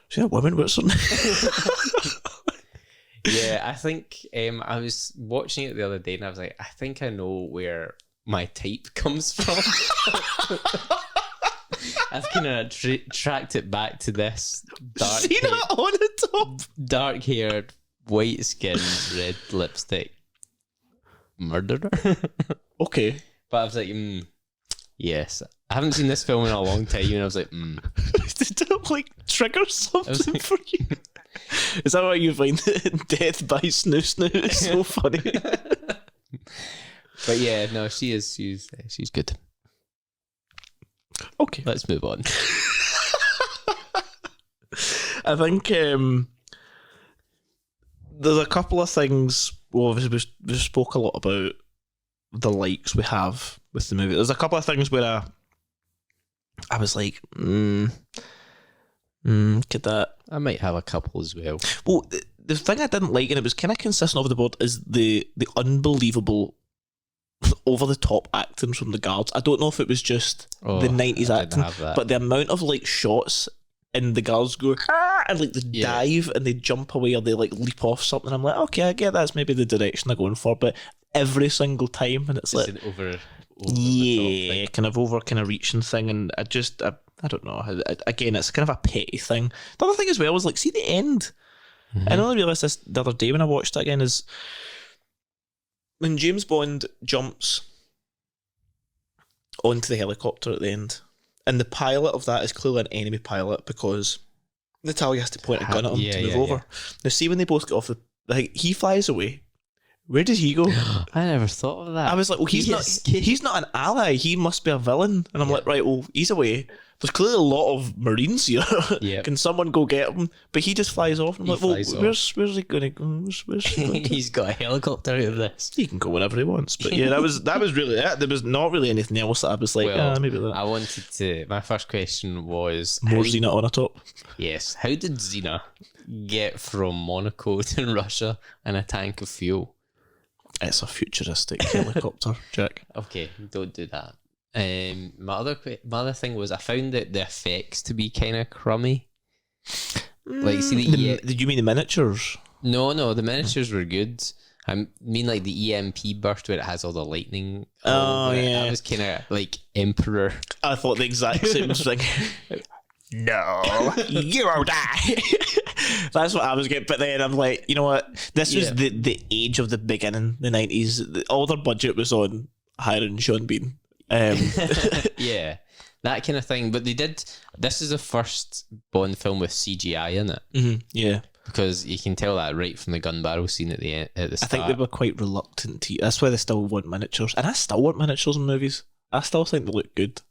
See that woman? What's her name? Yeah, I think I was watching it the other day and I was like, I think I know where my type comes from. I've kind of tracked it back to this dark, See that on the top? dark-haired, white-skinned, red lipstick murderer. Okay. But I was like, yes. I haven't seen this film in a long time, and I was like, Did it like trigger something like- for you? Is that why you find Death by Snoo Snoo? It's so funny. But yeah, no, she's good. Okay. Let's move on. I think there's a couple of things. Well, obviously we spoke a lot about the likes we have with the movie. There's a couple of things where I was like, could that... I might have a couple as well. Well, the thing I didn't like, and it was kind of consistent over the board, is the unbelievable over-the-top acting from the guards. I don't know if it was just the 90s acting, but the amount of like shots and the guards go, and like they dive and they jump away or they like leap off something. I'm like, okay, I get that's maybe the direction they're going for, but every single time, and it's like... An over yeah, kind of reaching thing, and I don't know. Again, it's kind of a petty thing. The other thing as well was like, see the end. I only realised this the other day when I watched it again, is when James Bond jumps onto the helicopter at the end, and the pilot of that is clearly an enemy pilot because Natalia has to point a gun at him to move over. Now, see when they both get off he flies away. Where does he go? I never thought of that. I was like, well, he's not an ally. He must be a villain. And I'm like, right, well, he's away. There's clearly a lot of Marines here. Yeah. Can someone go get him? But he just flies off. I'm like, well, where's he going to go? Where's he going to? He's got a helicopter out of this. He can go whenever he wants. But yeah, that was really it. There was not really anything else that I was like, maybe that. I wanted to... My first question was... More Xena on a top. Yes. How did Xena get from Monaco to Russia in a tank of fuel? It's a futuristic helicopter, Jack. Okay, don't do that. My other thing was I found that the effects to be kind of crummy. Like, see did you mean the miniatures? No, the miniatures were good. I mean, like the EMP burst where it has all the lightning. Oh yeah, I was kind of like Emperor. I thought the exact same thing. No, you won't die. That's what I was getting. But then I'm like, you know what? This was the age of the beginning, the 90s. All their budget was on hiring Sean Bean. Yeah, that kind of thing. But they did. This is the first Bond film with CGI in it. Mm-hmm. Yeah. Because you can tell that right from the gun barrel scene at the end, at the start. I think they were quite reluctant to. That's why they still want miniatures. And I still want miniatures in movies. I still think they look good.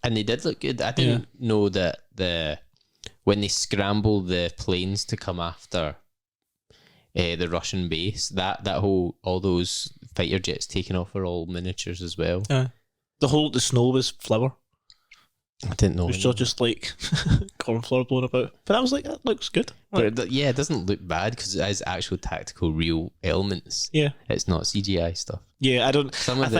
And they did look good. I didn't know that when they scramble the planes to come after the Russian base, all those fighter jets taking off are all miniatures as well. The snow was flour. I didn't know. It was just like corn flour blown about. But I was like, that looks good. Like, But it doesn't look bad because it is actual tactical, real elements. yeah. It's not CGI stuff. Yeah, I don't. Some of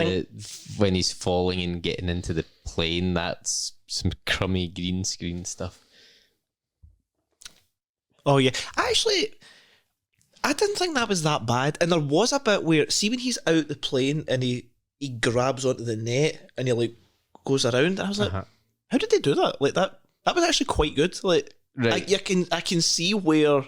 when he's falling and getting into the plane, that's some crummy green screen stuff. Oh, yeah. Actually, I didn't think that was that bad. And there was a bit where, see, when he's out the plane and he grabs onto the net and he like goes around, I was like, how did they do that? Like that was actually quite good. Like, Right. I can see where, I'm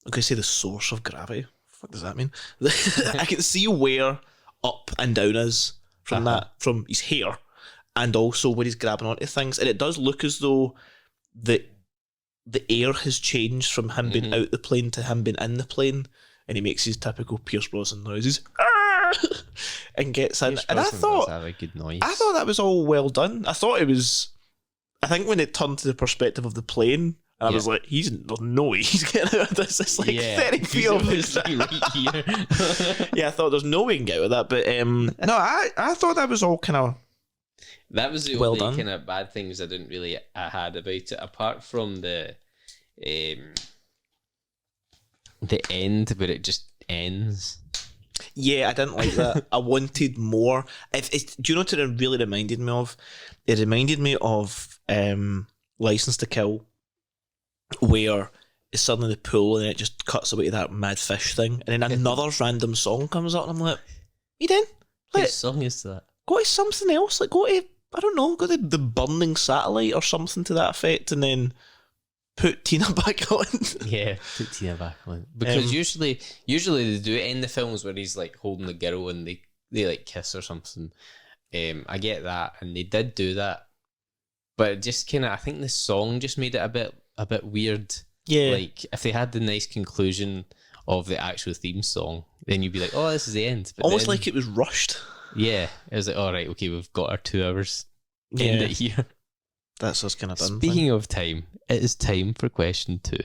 going to say the source of gravity. What does that mean? I can see where up and down is from from his hair, and also where he's grabbing onto things. And it does look as though the air has changed from him being out the plane to him being in the plane, and he makes his typical Pierce Brosnan noises. And gets in. And I thought have a good noise. I thought that was all well done. I thought it was. I think when it turned to the perspective of the plane, I was like, there's no way he's getting out of this. It's like 30 feet over. Right here. Yeah, I thought there's no way he can get out of that. But no, I thought that was all kind of. That was the well only done. kind of bad things I had about it, apart from the end where it just ends. Yeah, I didn't like that. I wanted more. Do you know what it really reminded me of? It reminded me of License to Kill, where it's suddenly the pool and it just cuts away to that mad fish thing, and then another random song comes out, and I'm like, you did? What song is that? Go to something else. Like, go to, I don't know, go to The Burning Satellite or something to that effect, and then put Tina back on. Yeah, put Tina back on. Because usually they do it in the films where he's like holding the girl and they like kiss or something. I get that, and they did do that, but it just kind of, I think the song just made it a bit weird. Yeah, like if they had the nice conclusion of the actual theme song, then you'd be like, oh, this is the end. But almost then, like it was rushed. Yeah, it was like, all right, okay, we've got our 2 hours. End it here. That's us kind of done. Speaking of time, it is time for question 2.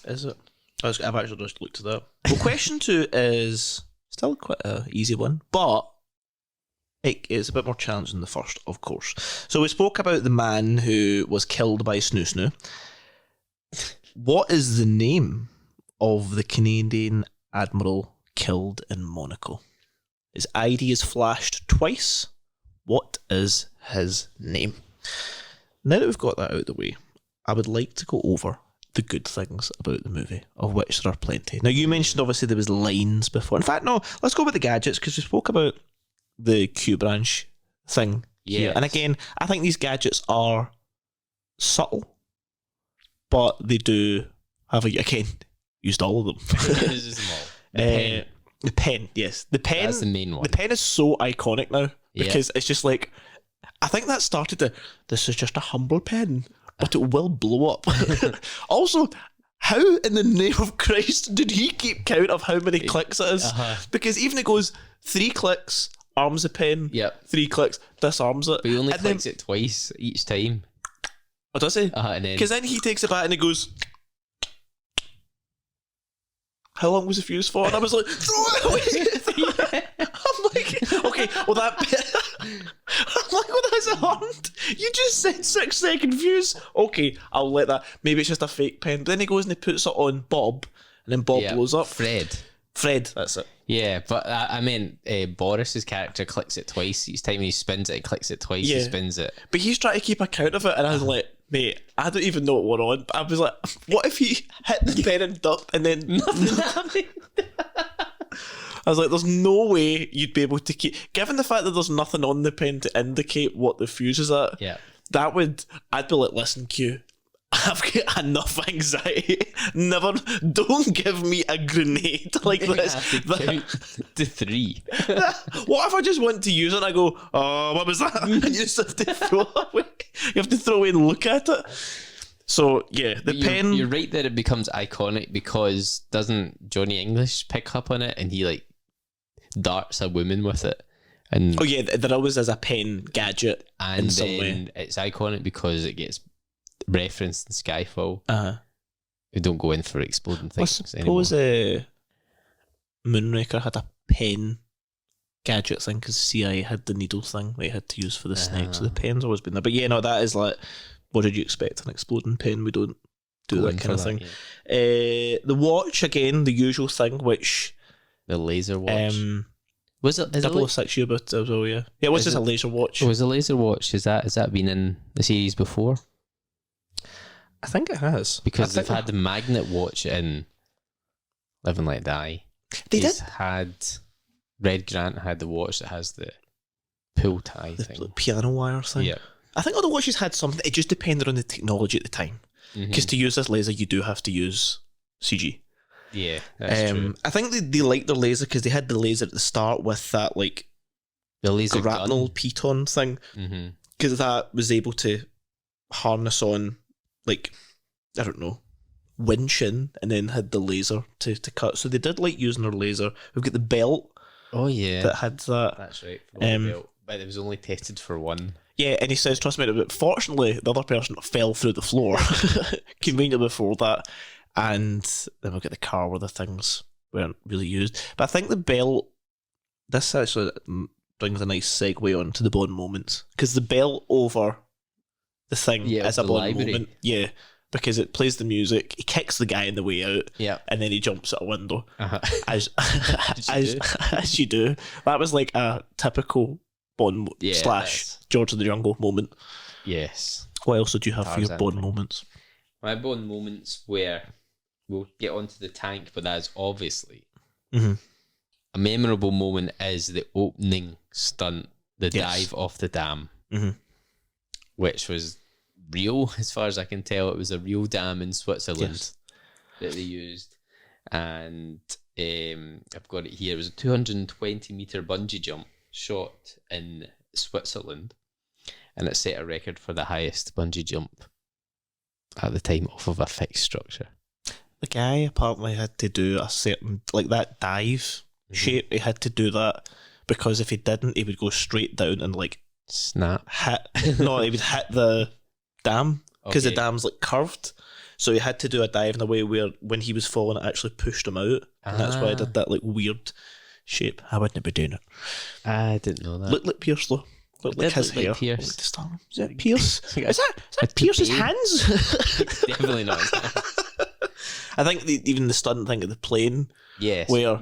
Is it? I've actually just looked at that. Well, question 2 is still quite an easy one, but it is a bit more challenging than the first, of course. So we spoke about the man who was killed by Snoo Snoo. What is the name of the Canadian admiral killed in Monaco? His ID is flashed twice. What is his name? Now that we've got that out of the way, I would like to go over the good things about the movie, of which there are plenty. Now, you mentioned obviously there was lines before. In fact, no, let's go with the gadgets, because we spoke about the Q branch thing here. And again, I think these gadgets are subtle, but they do have, again, used all of them. The pen, yes. The pen. That's the main one. The pen is so iconic now, because it's just like, I think that started this is just a humble pen, but it will blow up. Also, how in the name of Christ did he keep count of how many clicks it is? Because even it goes 3 clicks, arms the pen, 3 clicks, disarms it. But he only clicks it twice each time. Oh, does he? And Because then he takes it back and he goes, how long was the fuse for? And I was like, throw it away. I'm like, okay, well that bit. I'm like, well, that's hard. You just said 6-second fuse. Okay, I'll let that. Maybe it's just a fake pen. But then he goes and he puts it on Bob, and then Bob blows up. Fred, that's it. Yeah, but I mean, Boris's character clicks it twice each time he spins it. He clicks it twice. He spins it. But he's trying to keep account of it, and I was like, mate, I don't even know what we're on. But I was like, what if he hit the pen and ducked, and then nothing happened? I was like, there's no way you'd be able to keep... Given the fact that there's nothing on the pen to indicate what the fuse is at, I'd be like, listen, Q, I've got enough anxiety. Don't give me a grenade like this. Count to 3. What if I just want to use it and I go, oh, what was that? And you just have to throw it away. You have to throw away and look at it. So, yeah, the pen... You're right that it becomes iconic because doesn't Johnny English pick up on it and he, like, darts a woman with it? And oh, yeah, there always is a pen gadget and in some way. It's iconic because it gets referenced in Skyfall. We don't go in for exploding things I suppose Moonraker had a pen gadget thing because CIA had the needle thing they had to use for the snake, so the pen's always been there. But yeah, no, that is like, what did you expect? An exploding pen? We don't do that kind of thing. Yeah. The watch, again, the usual thing, which... The laser watch. Was it? 006 U-boot as well, yeah. Yeah, it was just a laser watch. Was a laser watch, has that been in the series before? I think it has. Because they've had the magnet watch in Live and Let Die. They did? Red Grant had the watch that has the pull tie thing. The piano wire thing. Yeah. I think all the watches had something. It just depended on the technology at the time. Because to use this laser, you do have to use CG. Yeah, that's true. I think they liked their laser because they had the laser at the start with that like the laser grapnel piton thing. Because that was able to harness on like, I don't know, winching, and then had the laser to cut. So they did like using their laser. We've got the belt. Oh yeah, that had that. That's right. The belt, but it was only tested for one. Yeah, and he says, trust me, but fortunately, the other person fell through the floor conveniently before that. And then we'll get the car where the things weren't really used. But I think the belt, this actually brings a nice segue on to the Bond moments. Because the belt over the thing is a Bond moment. Yeah, because it plays the music, he kicks the guy in the way out, and then he jumps out a window. As you do. That was like a typical Bond / George of the Jungle moment. Yes. What else did you have for your Bond moments? My Bond moments were, we'll get onto the tank, but that is obviously a memorable moment is the opening stunt, the dive off the dam, which was real as far as I can tell. It was a real dam in Switzerland that they used, and I've got it here. It was a 220 meter bungee jump shot in Switzerland, and it set a record for the highest bungee jump at the time off of a fixed structure. The guy apparently had to do a certain, like that dive shape, he had to do that because if he didn't, he would go straight down and like snap. No, he would hit the dam because the dam's like curved. So he had to do a dive in a way where when he was falling, it actually pushed him out. And that's why I did that like weird shape. I wouldn't be doing it. I didn't know that. Look like Pierce though. Look like his hair. Like Pierce. Is that Pierce? is that Pierce's hands? Definitely not. I think even the stunt thing of the plane. Yes. Where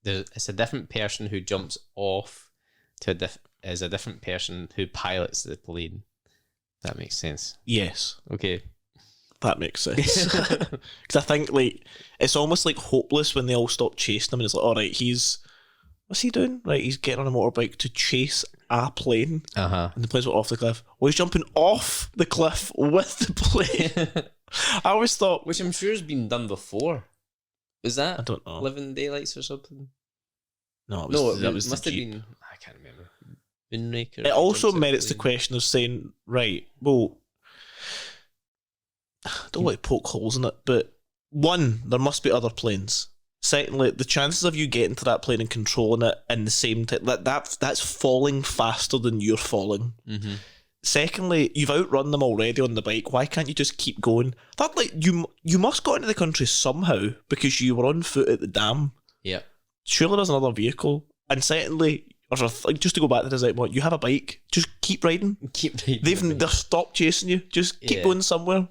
it's a different person who jumps off to is a different person who pilots the plane. That makes sense. Yes. Okay. That makes sense. Because I think like it's almost like hopeless when they all stop chasing him and it's like, all right, what's he doing? Right, he's getting on a motorbike to chase a plane. And the plane's off the cliff. Well, he's jumping off the cliff with the plane. I always thought, which I'm sure has been done before. Is that? I don't know. Living Daylights or something? No, it must have been. I can't remember. Moonraker. It also merits the question of saying, right, well, I don't want to poke holes in it, but one, there must be other planes. Secondly, the chances of you getting to that plane and controlling it in the same time, that's falling faster than you're falling. Secondly, you've outrun them already on the bike. Why can't you just keep going? That like you must got into the country somehow because you were on foot at the dam. Yeah. Surely there's another vehicle. And secondly, just to go back to the design point, you have a bike. Just keep riding. They've stopped chasing you. Just keep going somewhere.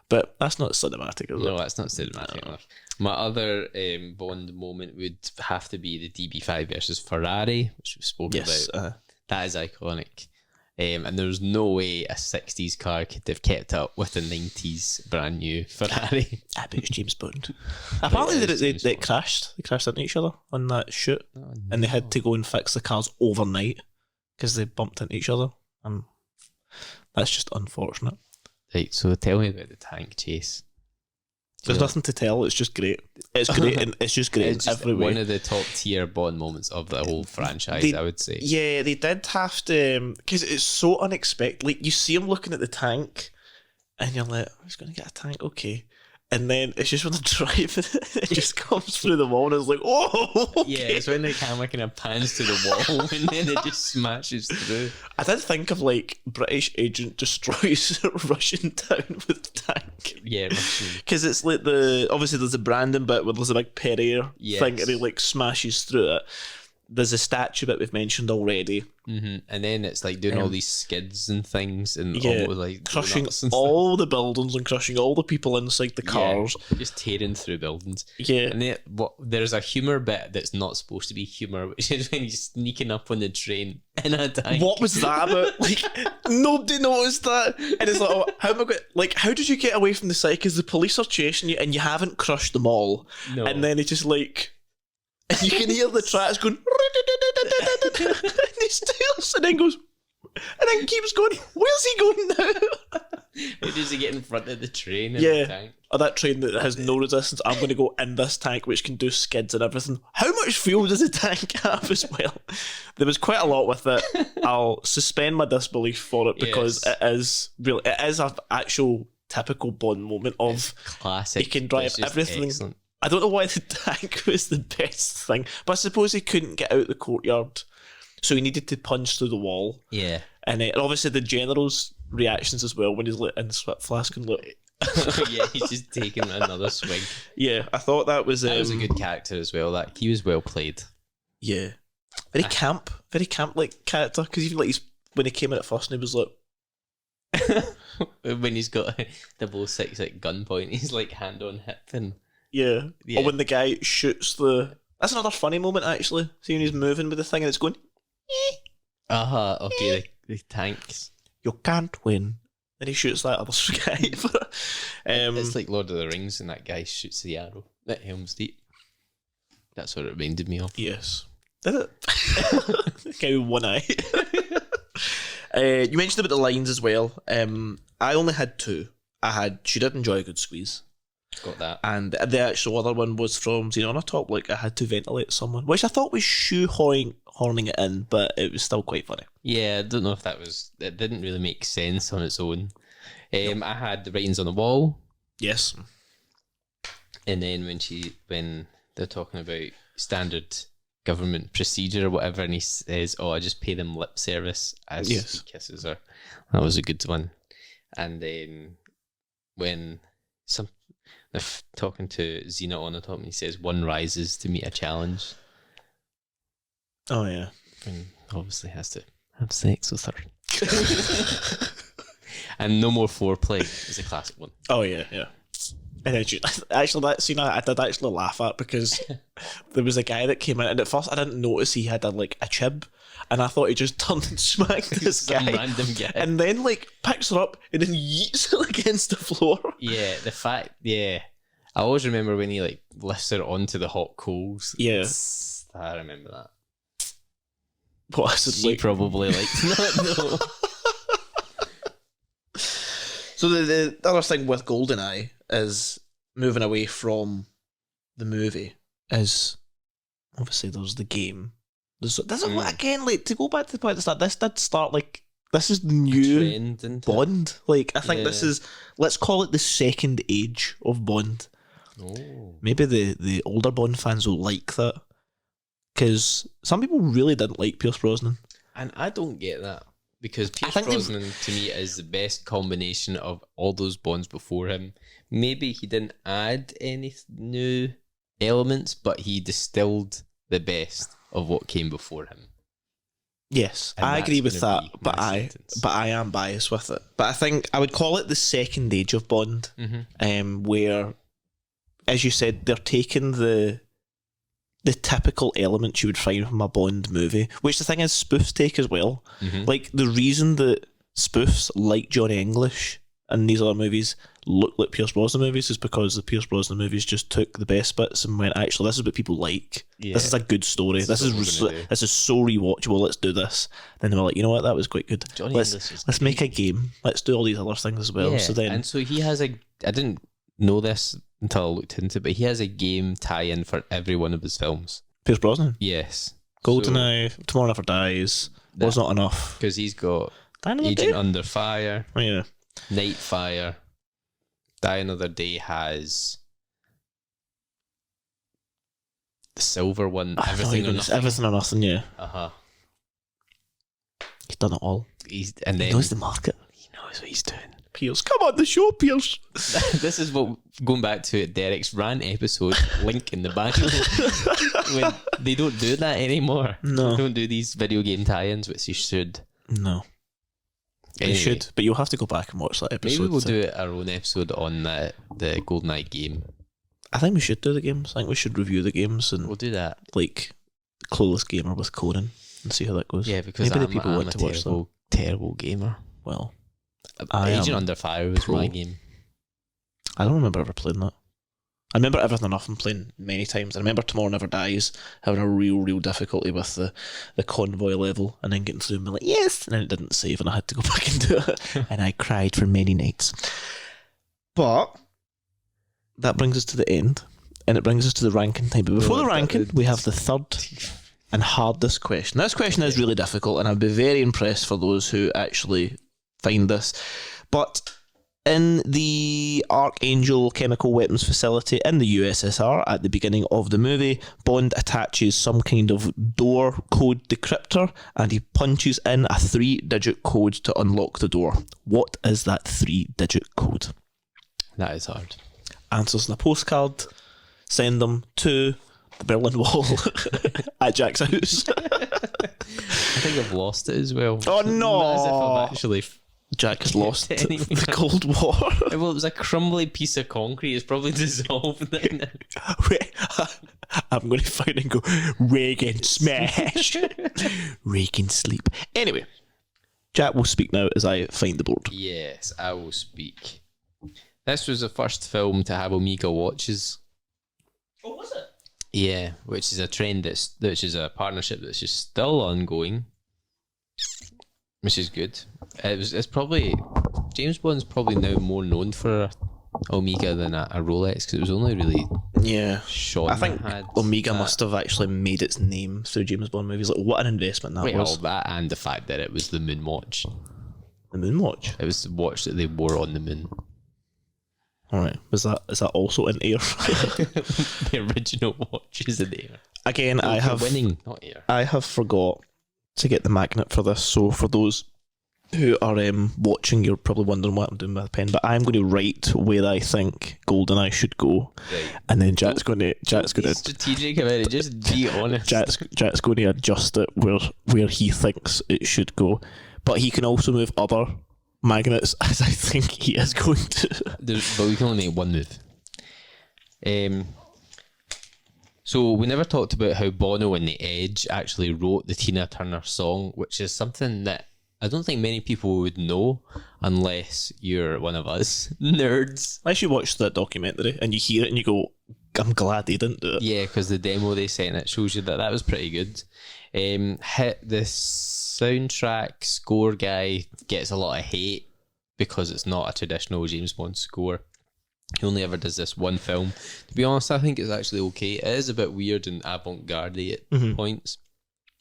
But that's not cinematic, is it? No, that's not cinematic enough. My other Bond moment would have to be the DB5 versus Ferrari, which we've spoken about. That is iconic. And there's no way a 60s car could have kept up with a 90s brand new Ferrari. I bet it's James Bond. Apparently they crashed. They crashed into each other on that shoot. Oh, no. And they had to go and fix the cars overnight because they bumped into each other. And that's just unfortunate. Right, so tell me about the tank chase. There's nothing to tell, it's just great. It's great and it's just great in every way. One of the top tier Bond moments of the whole franchise, I would say. Yeah, they did have to, because it's so unexpected. Like, you see him looking at the tank and you're like, oh, he's going to get a tank, okay. And then it's just when they're driving, it just comes through the wall and it's like, oh, okay. Yeah, it's when the camera kind of pans to the wall and then it just smashes through. I did think of like British agent destroys Russian town with tank. Yeah, Russian. Because it's like obviously there's a Brandon bit where there's a big Perrier thing and he like smashes through it. there's a statue that we've mentioned already. And then it's like doing all these skids and things, and Yeah, all, like crushing donuts and all the buildings and crushing all the people inside the cars. Yeah, just tearing through buildings. Yeah. And then there's a humour bit that's not supposed to be humour, which is when he's sneaking up on the train in a tank. What was that about? Like, nobody noticed that. And it's like, oh, how am I going? Like, how did you get away from the site? Because the police are chasing you, and you haven't crushed them all. No. And then it's just like, and you can hear the tracks going, and he steals, and then goes, and then keeps going. Where's he going now? How does he get in front of the train in the tank? Or that train that has no resistance. I'm going to go in this tank, which can do skids and everything. How much fuel does a tank have as well? There was quite a lot with it. I'll suspend my disbelief for it because it is an actual typical Bond moment of It's classic. he can drive It's just everything. excellent. I don't know why the tank was the best thing, but I suppose he couldn't get out the courtyard, so he needed to punch through the wall. Yeah. And obviously the general's reactions as well when he's lit in the Swift Flask and look. Yeah, he's just taking another swig. Yeah, I thought that was That was a good character as well. That he was well played. Yeah, very camp like character. Because even like when he came in at first and he was like, When he's got 006 at gunpoint, he's like hand on hip and yeah. Yeah. Or when the guy shoots the. That's another funny moment actually. See when he's moving with the thing and it's going. okay, the tanks. You can't win. Then he shoots that other guy. It's like Lord of the Rings, and that guy shoots the arrow at Helm's Deep. That's what it reminded me of. Yes. Did it? The guy with one eye. You mentioned about the lines as well. I only had two. I had "She did enjoy a good squeeze," Got that. and the actual other one was from Xenon Top. Like I had to ventilate someone, which I thought was shoehorning it in, but it was still quite funny. Yeah, I don't know if it didn't really make sense on its own. I had the writings on the wall, Yes. and then when they're talking about standard government procedure or whatever, and he says, "Oh, I just pay them lip service," as Yes. he kisses her. That was a good one. And then when they're talking to Xena on the top, and he says, "One rises to meet a challenge," Oh yeah. and obviously has to have sex with her. And no more foreplay is a classic one. Oh yeah, yeah. And then actually that scene I did actually laugh at because there was a guy that came in and at first I didn't notice he had a chib and I thought he just turned and smacked this Some guy random guy. and then picks her up and then yeets her against the floor. Yeah, I always remember when he lifts her onto the hot coals. Yeah. I remember that. What I said, She probably liked that. No. So the other thing with Goldeneye is moving away from the movie is obviously there's the game. Again, to go back to the point at the start, this did start this is the new Trend into Bond. I think this Yeah. is, let's call it the second age of Bond. Oh. Maybe the older Bond fans will like that. Because some people really didn't like Pierce Brosnan. And I don't get that. Because Pierce think Brosnan, to me, is the best combination of all those Bonds before him. Maybe he didn't add any new elements, but he distilled the best of what came before him. Yes, And I agree with gonna that, be but my sentence. I am biased with it. But I think I would call it the second age of Bond, where, as you said, they're taking the typical elements you would find from a Bond movie, which the thing is, spoofs take as well. Like the reason that spoofs like Johnny English and these other movies look like Pierce Brosnan movies is because the Pierce Brosnan movies just took the best bits and went, actually, this is what people like. Yeah. This is a good story. This is what we're gonna do. This is so rewatchable. Let's do this. Then they were like, you know what, that was quite good. Johnny English was Let's make a game. Let's do all these other things as well. Yeah, So then, and so he has I didn't know this until I looked into it, but he has a game tie-in for every one of his films. Pierce Brosnan, Yes. Goldeneye, Tomorrow Never Dies, Was Not Enough. Because he's got Die Another Agent Day? Under Fire, Oh, yeah. Nightfire, Die Another Day has the silver one, Everything or Nothing. Everything or Nothing, yeah. Uh-huh. He's done it all. And He then knows the market. he knows what he's doing. Pierce. Come on the show, Pierce. This is what, going back to Derek's rant episode, Link in the Banjo. When they don't do that anymore. No. They don't do these video game tie-ins, which you should. No. Anyway, You should, but you'll have to go back and watch that episode. maybe we'll do our own episode on the Goldeneye game. I think we should do the games. I think we should review the games and We'll do that. like Clueless Gamer with Conan and see how that goes. Yeah, because maybe I'm, the people I'm want a to watch that. terrible gamer. Well, I am Agent Under Fire was pro. my game. I don't remember ever playing that. I remember Everything or Nothing playing many times. I remember Tomorrow Never Dies having a real difficulty with the convoy level and then getting through and being like, yes, and then it didn't save and I had to go back into it. And I cried for many nights. But that brings us to the end and it brings us to the ranking time. But before the ranking, we have the third and hardest question. This question is really difficult and I'd be very impressed for those who actually find this. But in the Archangel Chemical Weapons Facility in the USSR at the beginning of the movie, Bond attaches some kind of door code decryptor and he punches in a 3-digit code to unlock the door. What is that 3-digit code? That is hard. Answers in a postcard. Send them to the Berlin Wall at Jack's house. I think I've lost it as well. Oh no! Not as if I've actually... Jack has lost Anyway. the Cold War. Well, it was a crumbly piece of concrete. It's probably dissolved in it. I'm going to find and go, Reagan smash. Reagan sleep. Anyway, Jack will speak now as I find the board. Yes, I will speak. This was the first film to have Omega watches. Oh, was it? Yeah, which is a trend which is a partnership that's just still ongoing, which is good. It's probably James Bond's probably now more known for Omega than a Rolex because it was only really Sean. I think Omega must have actually made its name through James Bond movies. Like, what an investment that was. That and the fact that it was the moon watch. The moon watch? It was the watch that they wore on the moon. Alright, is that also in air? The original watch is in air. Again, I have winning, not air. I have forgot to get the magnet for this, so for those who are watching, you're probably wondering what I'm doing with the pen, but I'm going to write where I think Goldeneye should go, Right. and then Jack's going to strategic about it. Just be honest. Jack's going to adjust it where he thinks it should go, but he can also move other magnets as I think he is going to. But we can only make one move. So we never talked about how Bono and The Edge actually wrote the Tina Turner song, which is something that I don't think many people would know unless you're one of us nerds. Unless you watch that documentary and you hear it and you go, I'm glad they didn't do it. Yeah, because the demo they sent it shows you that was pretty good. The soundtrack score guy gets a lot of hate because it's not a traditional James Bond score. He only ever does this one film. To be honest, I think it's actually okay. It is a bit weird and avant-garde at points.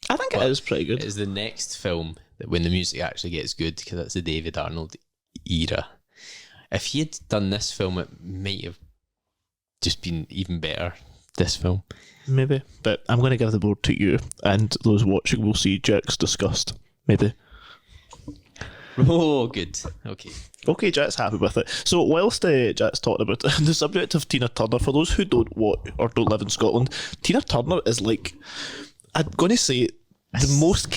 I think it is pretty good. It is the next film that when the music actually gets good, because it's the David Arnold era. If he had done this film, it might have just been even better, this film. Maybe. But I'm going to give the board to you, and those watching will see Jack's disgust. Maybe. Oh, good. Okay, Jack's happy with it. So whilst Jack's talking about the subject of Tina Turner, for those who don't watch or don't live in Scotland, Tina Turner is like, I'm going to say, the most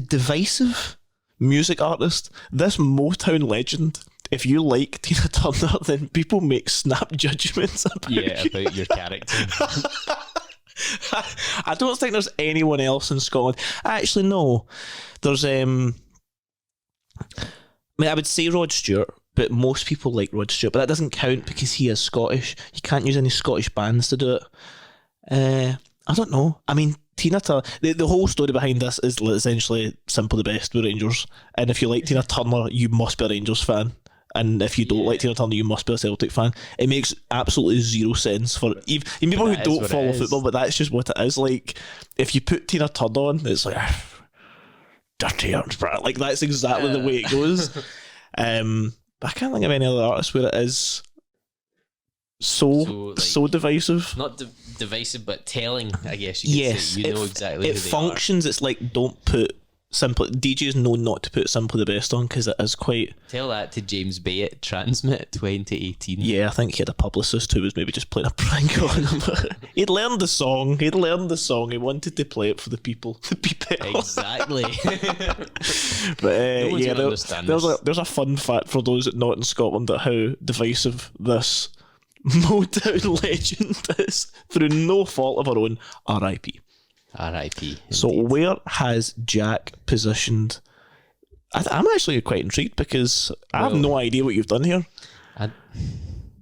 divisive music artist. This Motown legend. If you like Tina Turner, then people make snap judgments about you. About your character. I don't think there's anyone else in Scotland. Actually, no. There's I would say Rod Stewart, but most people like Rod Stewart, but that doesn't count because he is Scottish. You can't use any Scottish bands to do it. I don't know. I mean, Tina Turner, the whole story behind this is essentially Simple the Best with Rangers, and if you like Tina Turner, you must be a Rangers fan. And if you don't like Tina Turner, you must be a Celtic fan. It makes absolutely zero sense for even people who don't follow football, but that's just what it is. Like, if you put Tina Turner on, it's like, dirty arms, bro. Like, that's exactly the way it goes. But I can't think of any other artist where it is so divisive. Not divisive, but telling, I guess you could say. You know exactly who they functions. are. It's like, don't put Simply, DJs know not to put Simply the Best on because it is quite... Tell that to James Bay at Transmit 2018. Yeah, I think he had a publicist who was maybe just playing a prank on him. He'd learned the song. He wanted to play it for the people. Exactly. But No yeah, understand there's a fun fact for those that not in Scotland at how divisive this Motown legend is through no fault of our own. R.I.P. R.I.P. So where has Jack positioned? I'm actually quite intrigued because I have no idea what you've done here.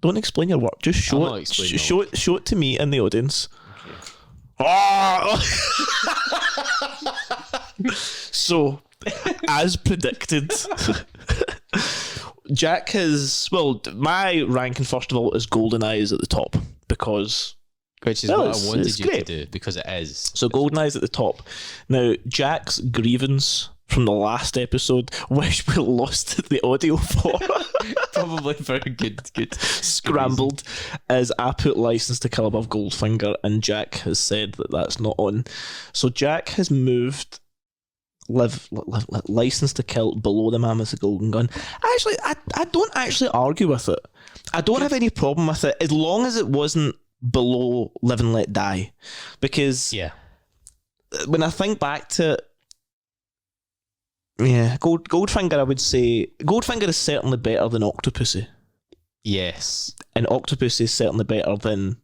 Don't explain your work. Just show it. Show it to me and the audience. Okay. Oh! So, as predicted, Jack has... Well, my ranking, first of all, is Goldeneye is at the top because... Which is what I wanted you to do, because it is. So Goldeneye's at the top. Now, Jack's grievance from the last episode, which we lost the audio for... Probably for a good scrambled, is I put License to Kill above Goldfinger, and Jack has said that that's not on. So Jack has moved License to Kill below The Man with the Golden Gun. Actually, I don't actually argue with it. I don't have any problem with it, as long as it wasn't below Live and Let Die, because when I think back to Goldfinger, I would say Goldfinger is certainly better than Octopussy. Yes, and Octopussy is certainly better than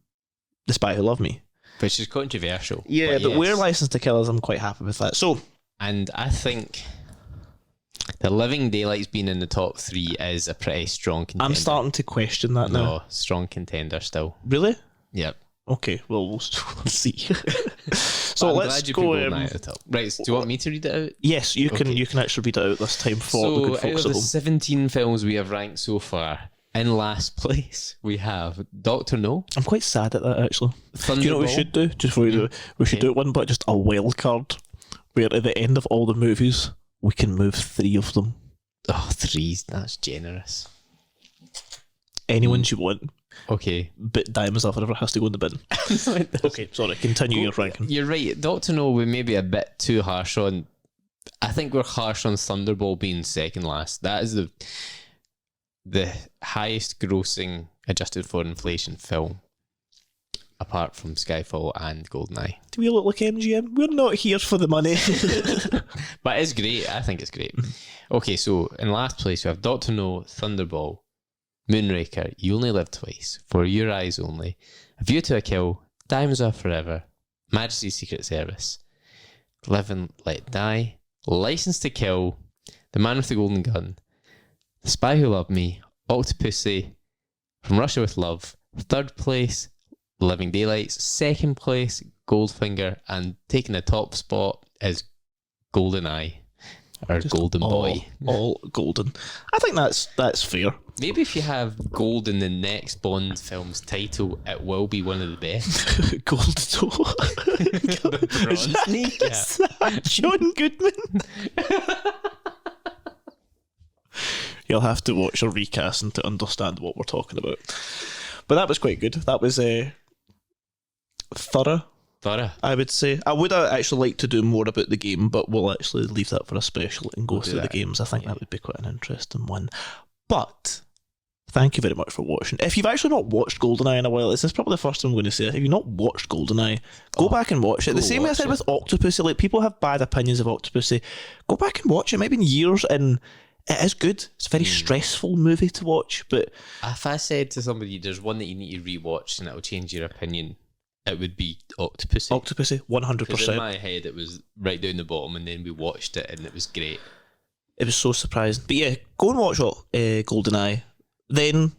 The Spy Who Loved Me, which is controversial. Yeah, but where License to Kill is, I'm quite happy with that. So, and I think The Living Daylights being in the top 3 is a pretty strong contender. I'm starting to question that now. No, strong contender still. Really? Yep. Okay, well, we'll see. So let's go. At the top. Right, so do you want me to read it out? Yes, you can. You can actually read it out this time for the good folks out of at the home. 17 films we have ranked so far, in last place we have Doctor No. I'm quite sad at that, actually. Thunderball. Do you know what we should do? Just before we do it, we should do it one, but just a wild card, where at the end of all the movies we can move 3 of them. Oh, 3, that's generous. Anyone you want. Okay. But Diamonds Are Forever has to go in the bin. Okay, sorry, continue your ranking. You're right. Doctor No, we may be a bit too harsh on. I think we're harsh on Thunderball being second last. That is the highest grossing adjusted for inflation film, apart from Skyfall and Goldeneye. Do we look like MGM? We're not here for the money. But it's great. I think it's great. Okay, so in last place we have Doctor No, Thunderball, Moonraker, You Only Live Twice, For Your Eyes Only, A View to a Kill, Diamonds Are Forever, Majesty's Secret Service, Live and Let Die, License to Kill, The Man with the Golden Gun, The Spy Who Loved Me, Octopussy, From Russia with Love, third place, Living Daylights, second place, Goldfinger, and taking the top spot is Goldeneye. Or just Golden Boy. All golden. I think that's fair. Maybe if you have gold in the next Bond film's title, it will be one of the best. Gold toe. The bronze snake. Is that John Goodman? You'll have to watch a recasting to understand what we're talking about. But that was quite good. That was thorough, I would say. I would actually like to do more about the game, but we'll actually leave that for a special and go through the games. I think that would be quite an interesting one. But thank you very much for watching. If you've actually not watched Goldeneye in a while, this is probably the first time I'm going to say it. If you've not watched Goldeneye, go back and watch it. The same way I said with Octopussy, like people have bad opinions of Octopussy. Go back and watch it. It might be in years, and it is good. It's a very stressful movie to watch, but if I said to somebody there's one that you need to rewatch and it'll change your opinion, it would be Octopussy. Octopussy, 100%. Because in my head it was right down the bottom, and then we watched it and it was great. It was so surprising. But yeah, go and watch Goldeneye, then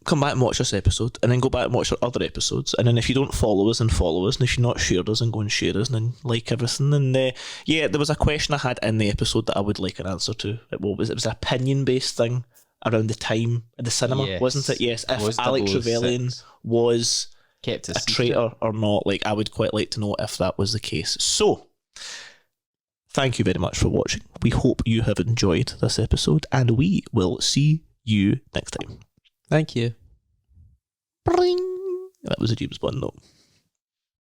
come back and watch this episode, and then go back and watch our other episodes. And then if you don't follow us, then follow us. And if you've not shared us, then go and share us, and then like everything. And yeah, there was a question I had in the episode that I would like an answer to. It was an opinion-based thing around the time at the cinema, wasn't it? Yes. If Alex Trevelyan was kept a traitor or not, like I would quite like to know if that was the case. So, thank you very much for watching. We hope you have enjoyed this episode, and we will see you next time. Thank you. Bring. That was a James Bond note.